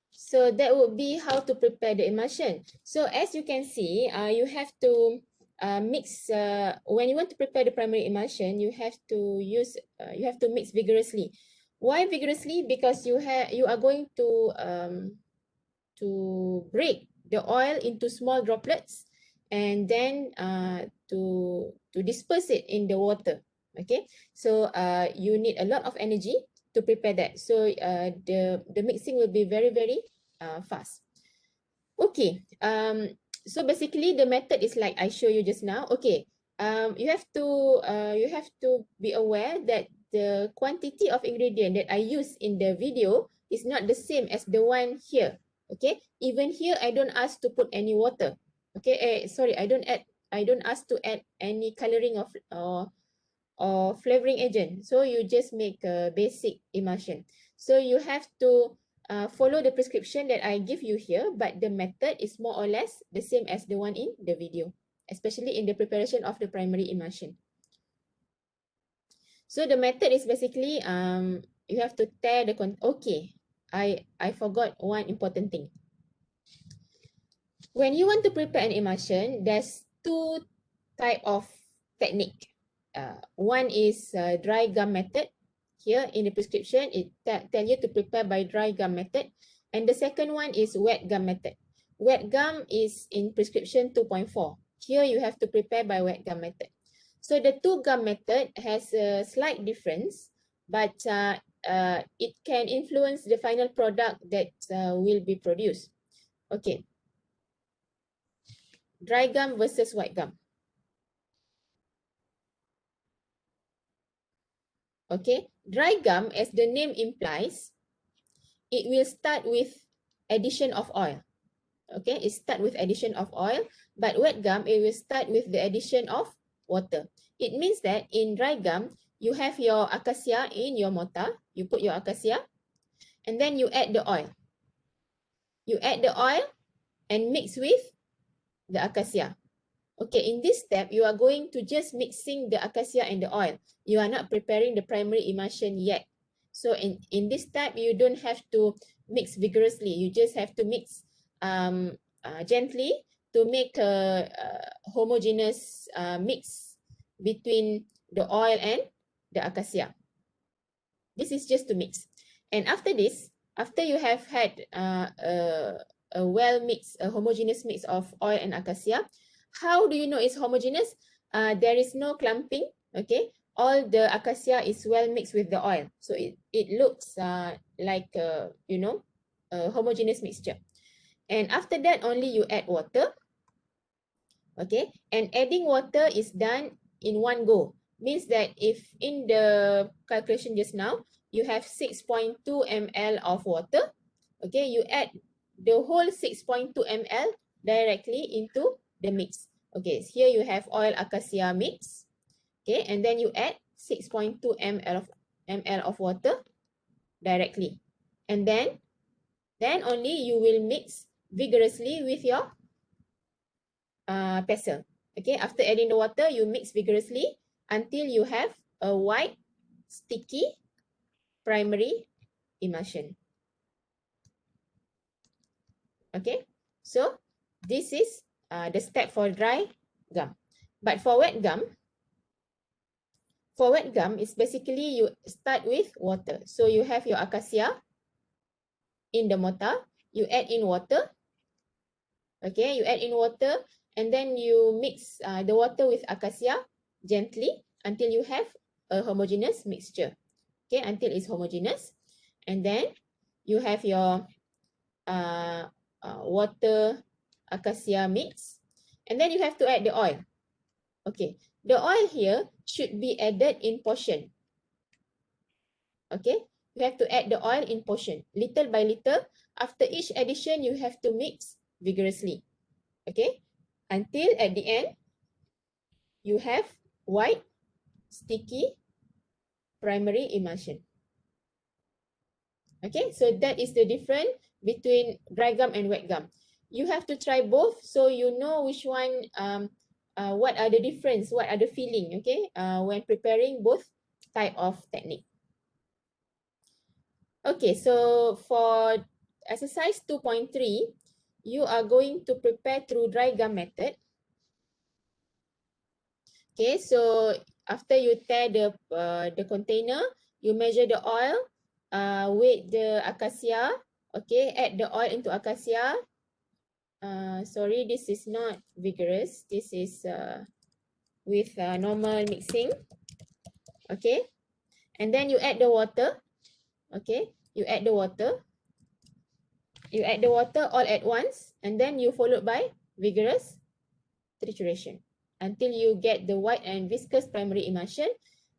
so that would be how to prepare the emulsion. So as you can see, you have to mix when you want to prepare the primary emulsion, you have to mix vigorously. Why vigorously? Because you are going to break the oil into small droplets and then to disperse it in the water. Okay, so you need a lot of energy to prepare that. So the mixing will be very fast. Okay, so basically the method is like I show you just now. Okay, you have to be aware that the quantity of ingredient that I use in the video is not the same as the one here. Okay, even here I don't ask to put any water. Okay, sorry, I don't ask to add any coloring or flavoring agent. So you just make a basic emulsion. So you have to follow the prescription that I give you here, but the method is more or less the same as the one in the video, especially in the preparation of the primary emulsion. So the method is basically you have to tear the okay, I forgot one important thing. When you want to prepare an emulsion, there's two type of technique. One is dry gum method. Here in the prescription, it tell you to prepare by dry gum method. And the second one is wet gum method. Wet gum is in prescription 2.4. Here you have to prepare by wet gum method. So the two gum method has a slight difference, but it can influence the final product that will be produced. Okay. Dry gum versus wet gum. Okay, dry gum, as the name implies, it will start with addition of oil. Okay, it start with addition of oil, but wet gum, it will start with the addition of water. It means that in dry gum, you have your acacia in your mortar, you put your acacia, and then you add the oil. You add the oil and mix with the acacia. Okay, in this step, you are going to just mixing the acacia and the oil. You are not preparing the primary emulsion yet. So in this step, you don't have to mix vigorously. You just have to mix gently to make a homogeneous mix between the oil and the acacia. This is just to mix. And after this, after you have had a well mix, a homogeneous mix of oil and acacia, how do you know it's homogeneous? There is no clumping, okay? All the acacia is well mixed with the oil. So it looks like, you know, a homogeneous mixture. And after that, only you add water, okay? And adding water is done in one go. Means that if in the calculation just now, you have 6.2 ml of water, okay? You add the whole 6.2 ml directly into the mix. Okay, so here you have oil acacia mix. Okay, and then you add 6.2 ml of water directly. And then only you will mix vigorously with your pestle. Okay, after adding the water, you mix vigorously until you have a white, sticky primary emulsion. Okay, so this is the step for dry gum. But for wet gum, it's basically you start with water. So you have your acacia in the mortar, you add in water. Okay, you add in water and then you mix the water with acacia gently until you have a homogeneous mixture. Okay, until it's homogeneous. And then you have your water acacia mix, and then you have to add the oil. Okay, the oil here should be added in portion. Okay, you have to add the oil in portion, little by little. After each addition, you have to mix vigorously. Okay, until at the end, you have white, sticky primary emulsion. Okay, so that is the difference between dry gum and wet gum. You have to try both so you know which one, what are the difference, what are the feeling, okay, when preparing both type of technique. Okay, so for exercise 2.3, you are going to prepare through dry gum method. Okay, so after you tear the container, you measure the oil, weight the acacia. Okay, add the oil into acacia. Sorry, this is not vigorous. This is with normal mixing. Okay, and then you add the water. Okay, you add the water. You add the water all at once, and then you followed by vigorous trituration until you get the white and viscous primary emulsion.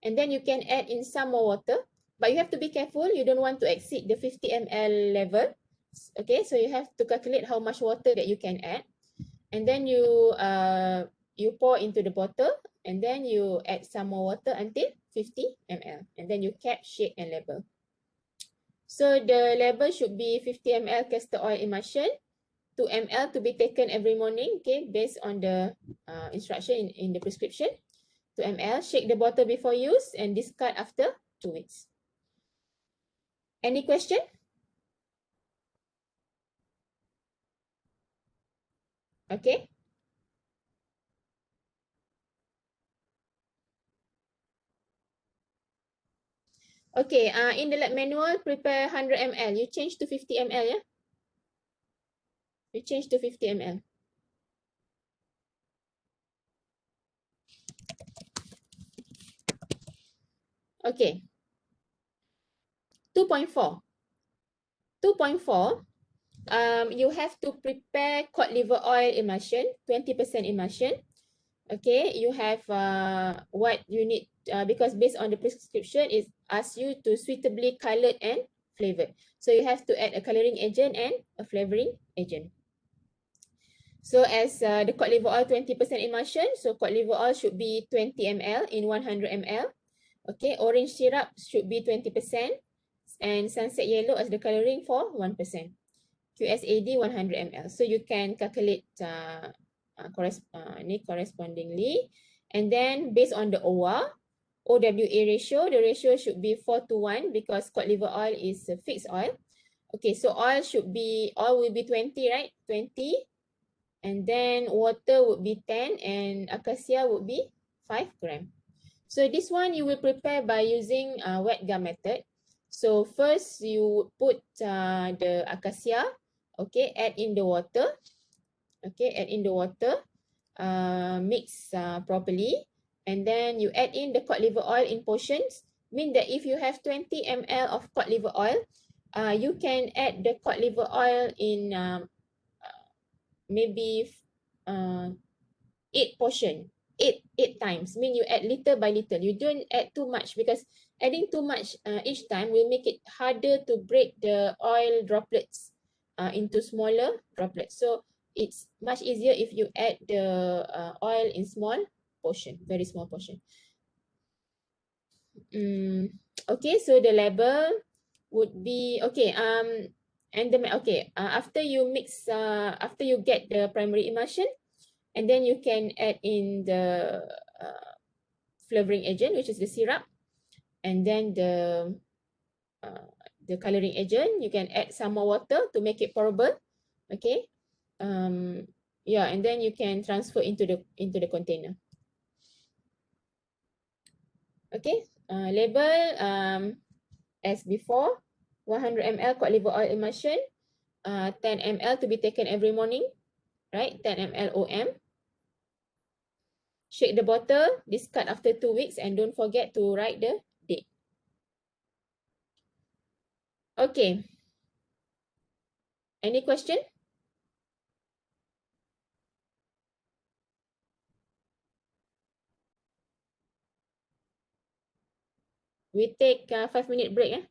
And then you can add in some more water, but you have to be careful. You don't want to exceed the 50 ml level. Okay, so you have to calculate how much water that you can add. And then you pour into the bottle, and then you add some more water until 50 ml. And then you cap, shake, and label. So the label should be 50 ml castor oil emulsion, 2 ml to be taken every morning, okay, based on the instruction in the prescription. 2 ml, shake the bottle before use and discard after 2 weeks. Any question? Okay. Okay, in the lab manual, prepare 100 ml. You change to 50 ml, yeah? You change to 50 ml. Okay. 2.4. 2.4, you have to prepare cod liver oil emulsion, 20% emulsion. Okay, you have what you need because based on the prescription, it asks you to suitably colored and flavored. So you have to add a coloring agent and a flavoring agent. So as the cod liver oil 20% emulsion, so cod liver oil should be 20 ml in 100 ml. Okay, orange syrup should be 20% and sunset yellow as the coloring for 1%. QSAD 100 ml. So you can calculate correspondingly. And then based on the OWA ratio, the ratio should be 4:1 because cod liver oil is a fixed oil. Okay, so oil will be 20, right? 20. And then water would be 10 and acacia would be 5 gram. So this one you will prepare by using wet gum method. So first you put the acacia, okay, add in the water, okay, add in the water, mix properly, and then you add in the cod liver oil in portions. Mean that if you have 20 ml of cod liver oil, you can add the cod liver oil in maybe 8 portion, eight times. Mean you add little by little. You don't add too much because adding too much each time will make it harder to break the oil droplets into smaller droplets. So it's much easier if you add the oil in small portion, very small portion. Okay, so the label would be okay. And the after you mix, after you get the primary emulsion, and then you can add in the flavoring agent, which is the syrup, and then the coloring agent. You can add some more water to make it pourable. Okay. Yeah, and then you can transfer into the container. Okay. Label as before, 100 ml cod liver oil emulsion, 10 ml to be taken every morning, right? 10 ml OM. Shake the bottle, discard after 2 weeks, and don't forget to write the date. Okay. Any question? We take 5-minute break.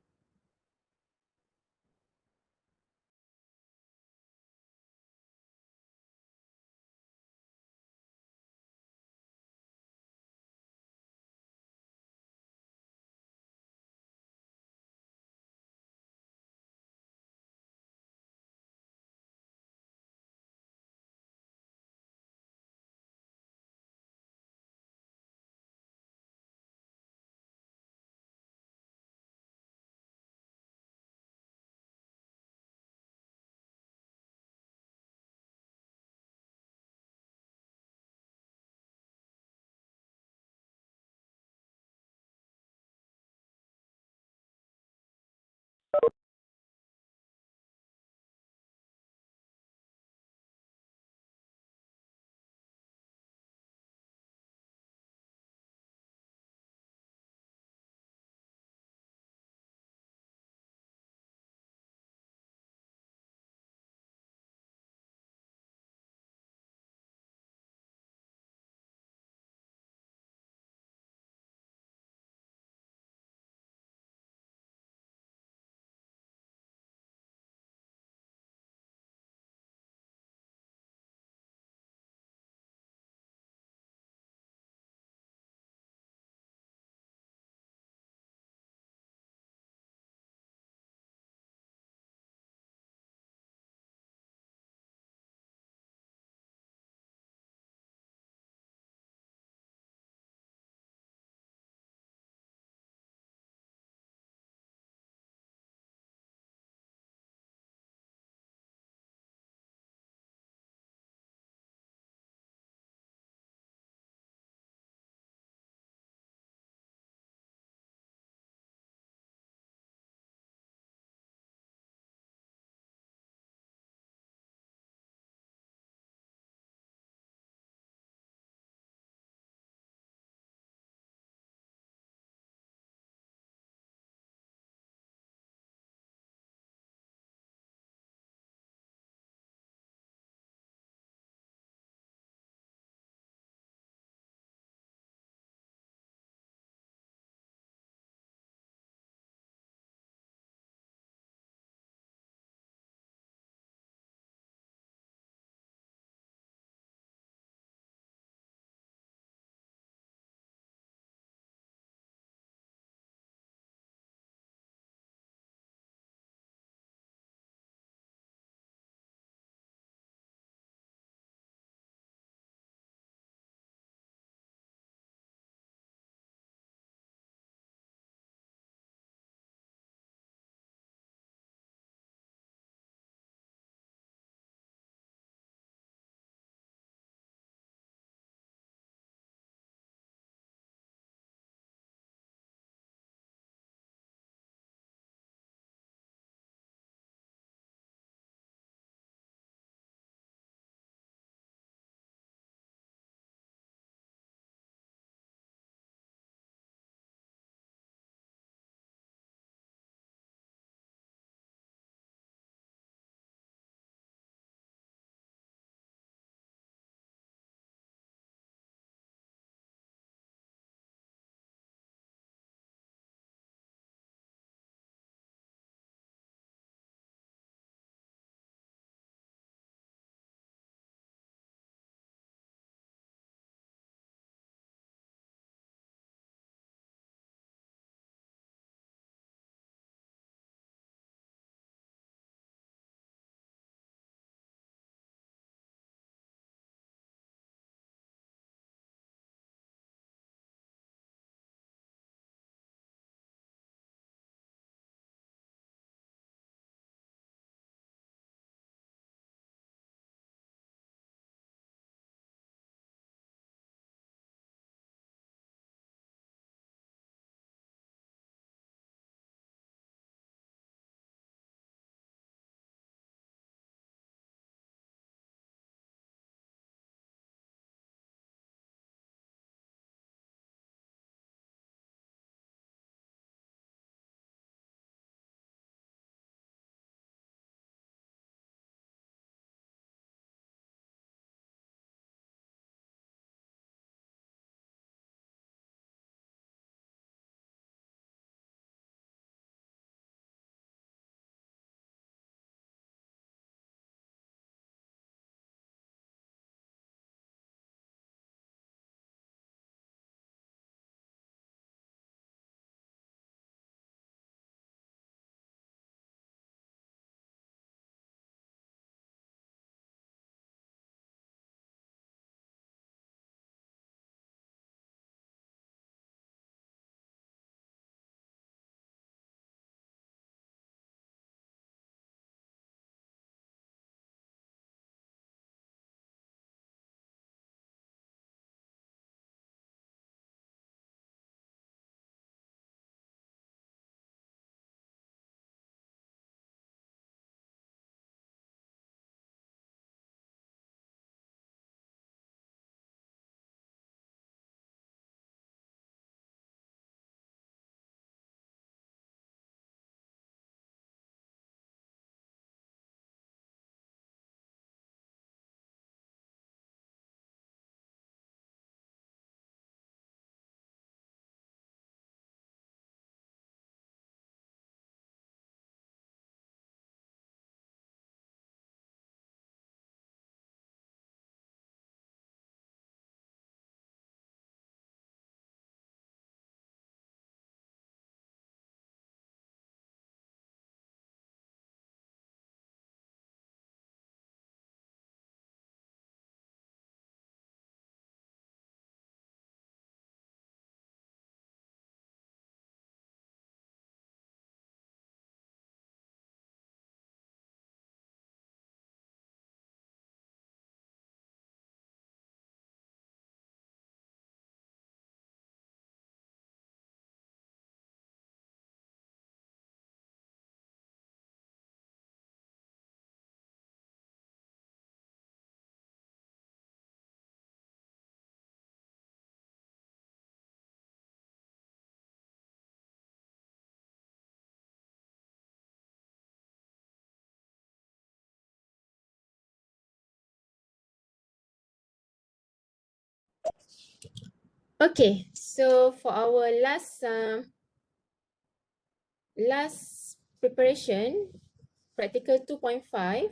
Okay, so for our last preparation, practical 2.5.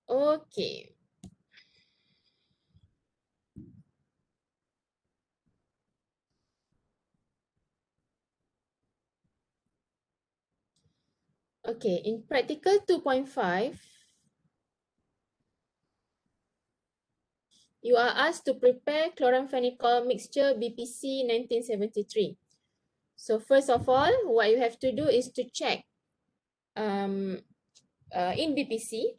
Okay. Okay, in practical 2.5, you are asked to prepare chloramphenicol mixture BPC 1973. So first of all, what you have to do is to check in BPC,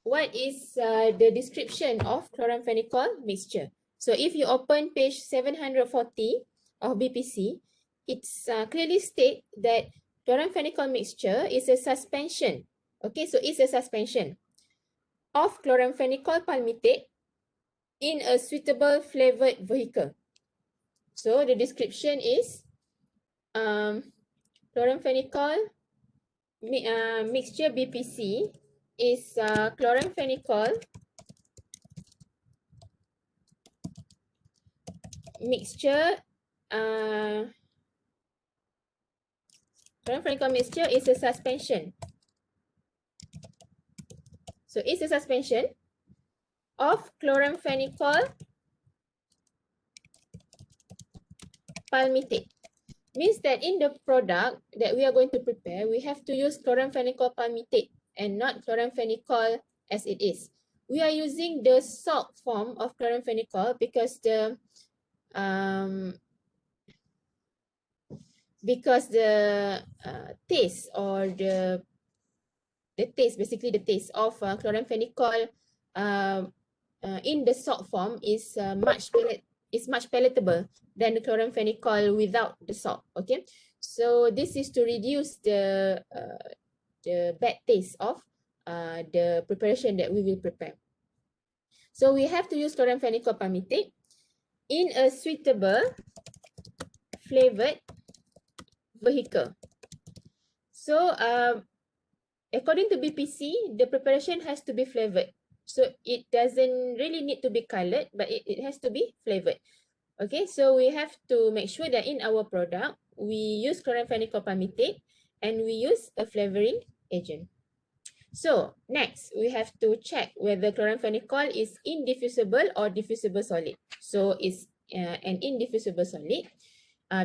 what is the description of chloramphenicol mixture. So if you open page 740 of BPC, it's clearly state that chloramphenicol mixture is a suspension. Okay, so it's a suspension of chloramphenicol palmitate in a suitable flavored vehicle. So the description is chloramphenicol mixture BPC is chloramphenicol mixture. Chloramphenicol mixture is a suspension. So it's a suspension of chloramphenicol palmitate. Means that in the product that we are going to prepare, we have to use chloramphenicol palmitate and not chloramphenicol as it is. We are using the salt form of chloramphenicol because the taste or the taste, basically the taste of chloramphenicol in the salt form is much palatable than the chloramphenicol without the salt. Okay, so this is to reduce the bad taste of the preparation that we will prepare. So we have to use chloramphenicol palmitate in a suitable flavored vehicle. So according to BPC, the preparation has to be flavored. So it doesn't really need to be colored, but it has to be flavored. Okay, so we have to make sure that in our product, we use chloramphenicol palmitate and we use a flavoring agent. So next, we have to check whether chloramphenicol is indiffusible or diffusible solid. So it's an indiffusible solid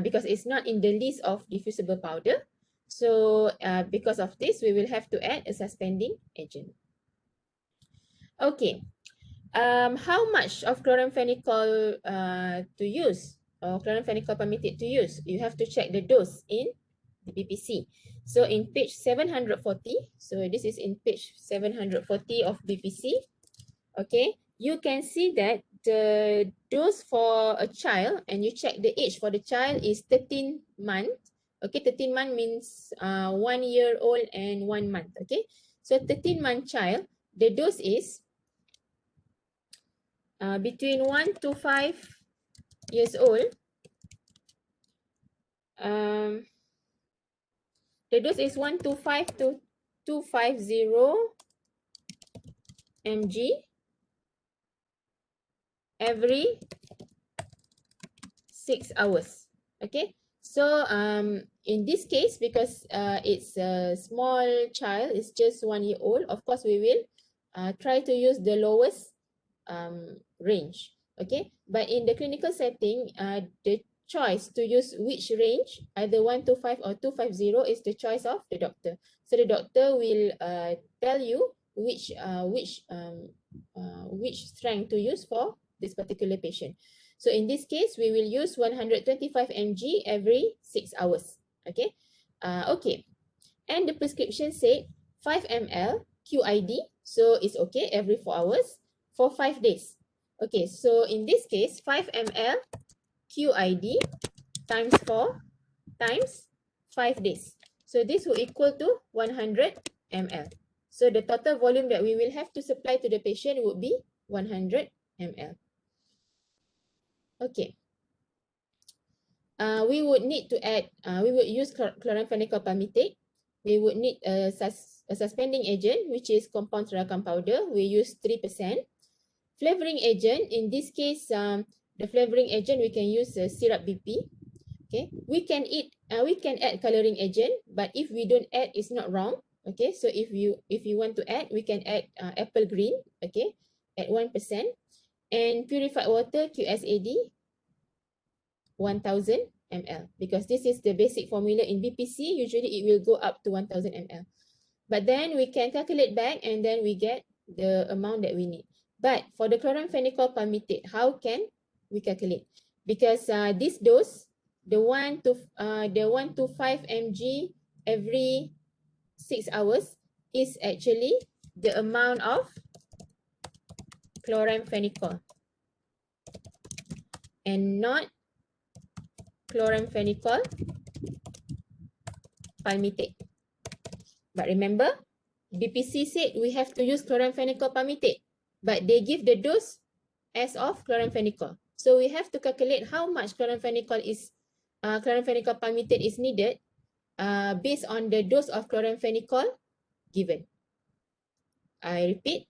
because it's not in the list of diffusible powder. So because of this, we will have to add a suspending agent. Okay, how much of chloramphenicol to use or chloramphenicol palmitate to use? You have to check the dose in the BPC. So in page 740, so this is in page 740 of BPC, okay, you can see that the dose for a child, and you check the age for the child is 13 months. Okay, 13 months means 1 year old and 1 month. Okay, so 13-month child, the dose is between 1 to 5 years old. The dose is 125 to 250 mg every 6 hours. Okay, so in this case, because it's a small child, it's just 1 year old, of course we will try to use the lowest range. Okay, but in the clinical setting, the choice to use which range, either 125 or 250, is the choice of the doctor. So the doctor will tell you which strength to use for this particular patient. So in this case, we will use 125 mg every 6 hours. Okay, okay. And the prescription said 5 ml QID, so it's okay every 4 hours for 5 days. Okay, so in this case, 5 ml QID times 4 times 5 days. So this will equal to 100 ml. So the total volume that we will have to supply to the patient would be 100 ml. Okay. We would need to add, we would use chloramphenicol palmitate. We would need a suspending agent, which is compound tarakan powder, we use 3%. Flavoring agent, in this case, the flavoring agent, we can use syrup BP. Okay, we can add coloring agent, but if we don't add, it's not wrong. Okay, so if you want to add, we can add apple green, okay, at 1%, and purified water QSAD 1000 ml, because this is the basic formula in BPC. Usually it will go up to 1000 ml, but then we can calculate back and then we get the amount that we need. But for the chloramphenicol palmitate, how can we calculate? Because this dose, the 1 to 5 mg every 6 hours is actually the amount of chloramphenicol and not chloramphenicol palmitate. But remember, BPC said we have to use chloramphenicol palmitate, but they give the dose as of chloramphenicol. So we have to calculate how much chloramphenicol palmitate is needed based on the dose of chloramphenicol given. I repeat,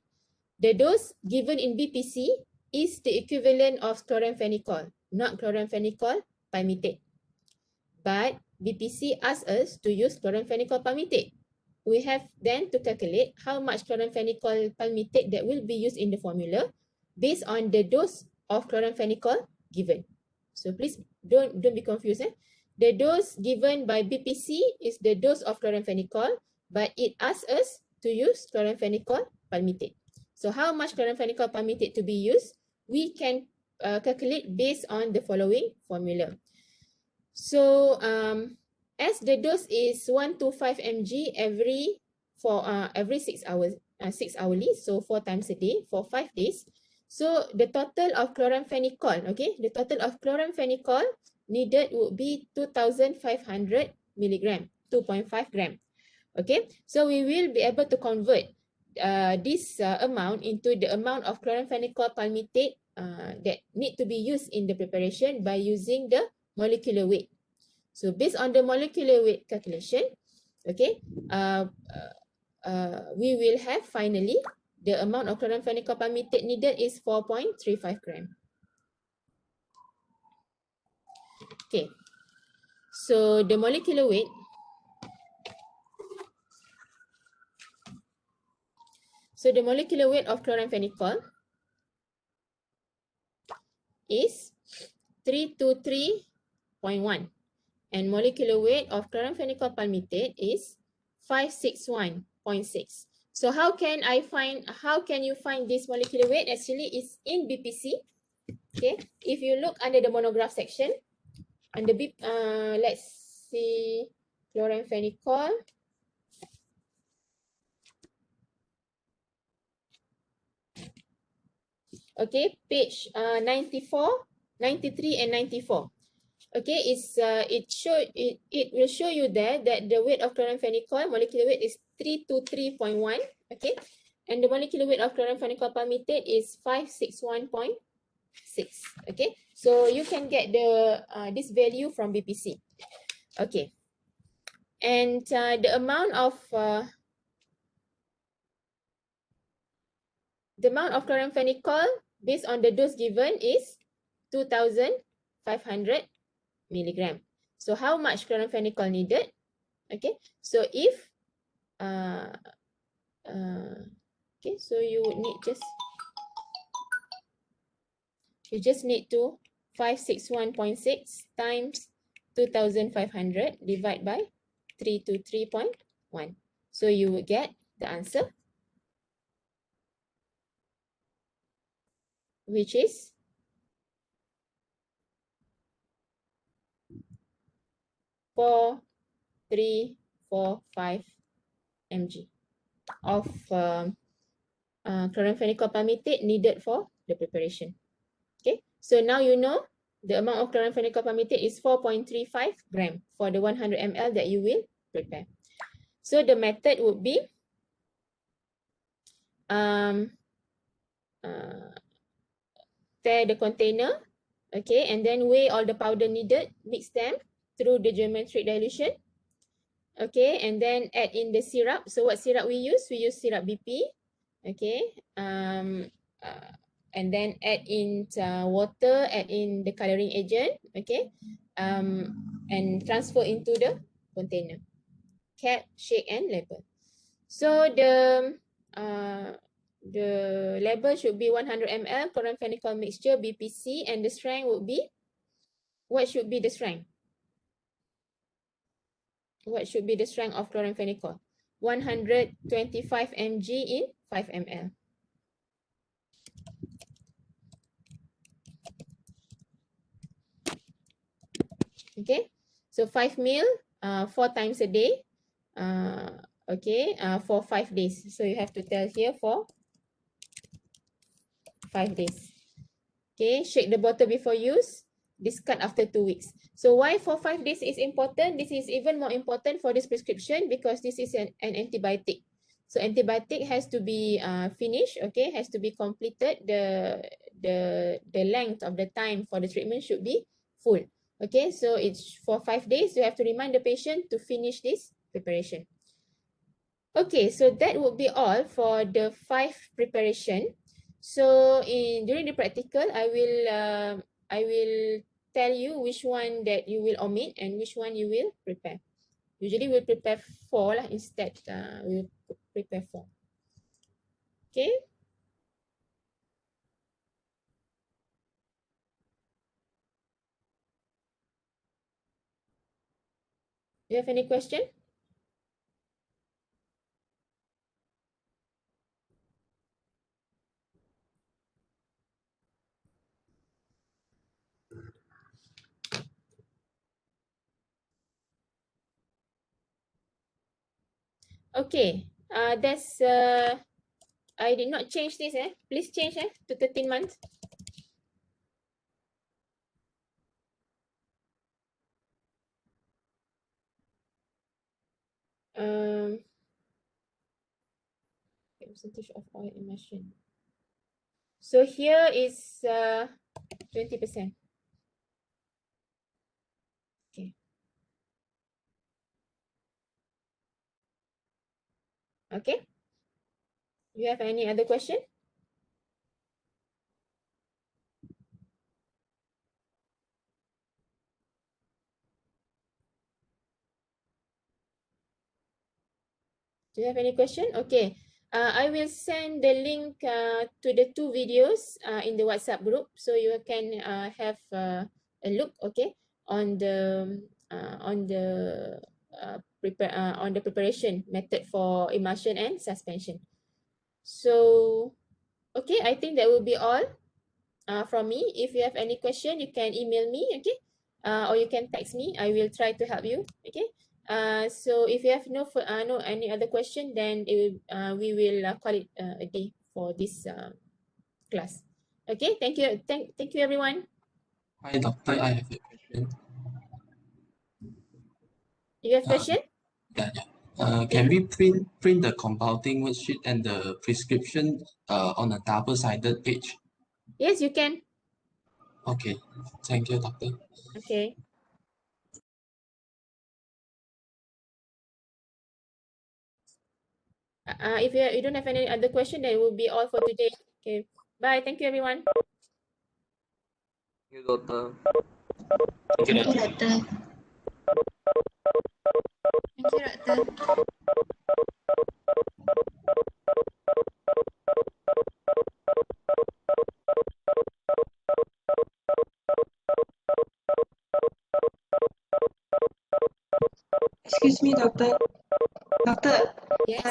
the dose given in BPC is the equivalent of chloramphenicol, not chloramphenicol palmitate. But BPC asks us to use chloramphenicol palmitate. We have then to calculate how much chloramphenicol palmitate that will be used in the formula based on the dose of chloramphenicol given. So please don't be confused. The dose given by BPC is the dose of chloramphenicol, but it asks us to use chloramphenicol palmitate. So how much chloramphenicol palmitate to be used? We can calculate based on the following formula. So as the dose is 1 to 5 mg every 6 hours, 6 hourly, so 4 times a day for 5 days. So the total of chloramphenicol, okay, the total of chloramphenicol needed would be 2,500 milligram, 2.5 gram. Okay, so we will be able to convert this amount into the amount of chloramphenicol palmitate that need to be used in the preparation by using the molecular weight. So based on the molecular weight calculation, okay, we will have finally the amount of chloramphenicol palmitate needed is 4.35 gram. Okay, so the molecular weight of chloramphenicol is 323.1, and molecular weight of chloramphenicol palmitate is 561.6. So how can you find this molecular weight? Actually, it's in BPC. Okay, if you look under the monograph section, under let's see, chloramphenicol. Okay, page 94, 93, and 94. Okay, it will show you there that the weight of chloramphenicol molecular weight is 323.1. Okay, and the molecular weight of chloramphenicol palmitate is 561.6. Okay, so you can get the this value from BPC. Okay, and the amount of chloramphenicol based on the dose given is 2,500 milligram. So how much chloramphenicol needed? Okay, so if okay, so you would need just need to 561.6 times 2,500 divide by 323.1. So you would get the answer, which is 4,345 mg of chloramphenicol palmitate needed for the preparation. Okay, so now you know the amount of chloramphenicol palmitate is 4.35 gram for the 100 ml that you will prepare. So the method would be tear the container, okay, and then weigh all the powder needed, mix them through the geometric dilution, Okay, and then add in the syrup. So what syrup we use? We use syrup BP. Okay, and then add in water, add in the coloring agent. Okay, and transfer into the container. Cap, shake, and label. So the label should be 100 ml chloramphenicol mixture BPC, and the strength would be, what should be the strength? What should be the strength of chloramphenicol? 125 mg in 5 ml. Okay, so 5 ml, 4 times a day. Okay, for 5 days. So you have to tell here for 5 days. Okay, shake the bottle before use. Discard after 2 weeks. So why for 5 days is important? This is even more important for this prescription because this is an antibiotic. So antibiotic has to be finished, okay, has to be completed. The length of the time for the treatment should be full. Okay, so it's for 5 days. You have to remind the patient to finish this preparation. Okay, so that would be all for the 5 preparation. So during the practical, I will tell you which one that you will omit and which one you will prepare. Usually we'll prepare 4 lah, instead we'll prepare 4. Okay. Do you have any question? Okay. That's I did not change this. Please change to 13 months. Percentage of oil emulsion. So here is 20%. Okay. Okay. You have any other question? Do you have any question? Okay. I will send the link to the 2 videos in the WhatsApp group, so you can have a look, okay, on the preparation method for emulsion and suspension. So, okay, I think that will be all from me. If you have any question, you can email me, okay, or you can text me. I will try to help you, okay. So if you have no any other question, then we will call it a day for this class. Okay, thank you, thank you everyone. Hi doctor, I have a question. You have question? Yeah. Can we print the compounding worksheet and the prescription on a double-sided page? Yes, you can. Okay, thank you, doctor. Okay. If you don't have any other question, then it will be all for today. Okay, bye. Thank you, everyone. Thank you, doctor. Thank you, Thank you, doctor. doctor. Thank you, doctor. Excuse me, doctor. Doctor, Yes.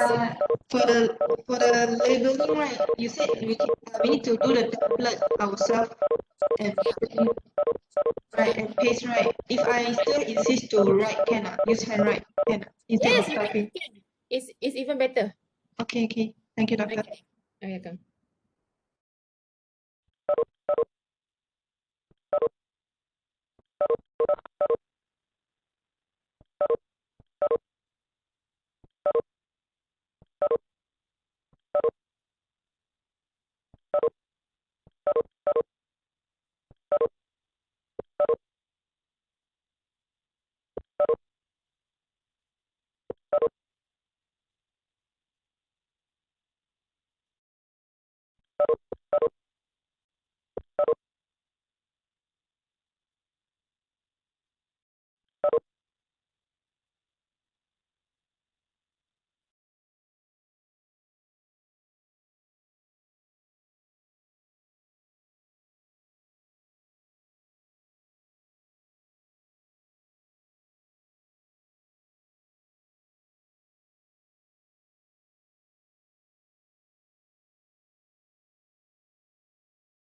for the labeling, right? You said we need to do the tablet ourselves and print, right, and paste, right? If I still insist to write, can use handwrite, can instead Yes, of you typing? can. It's even better. Okay. Thank you, doctor. Okay. You're welcome.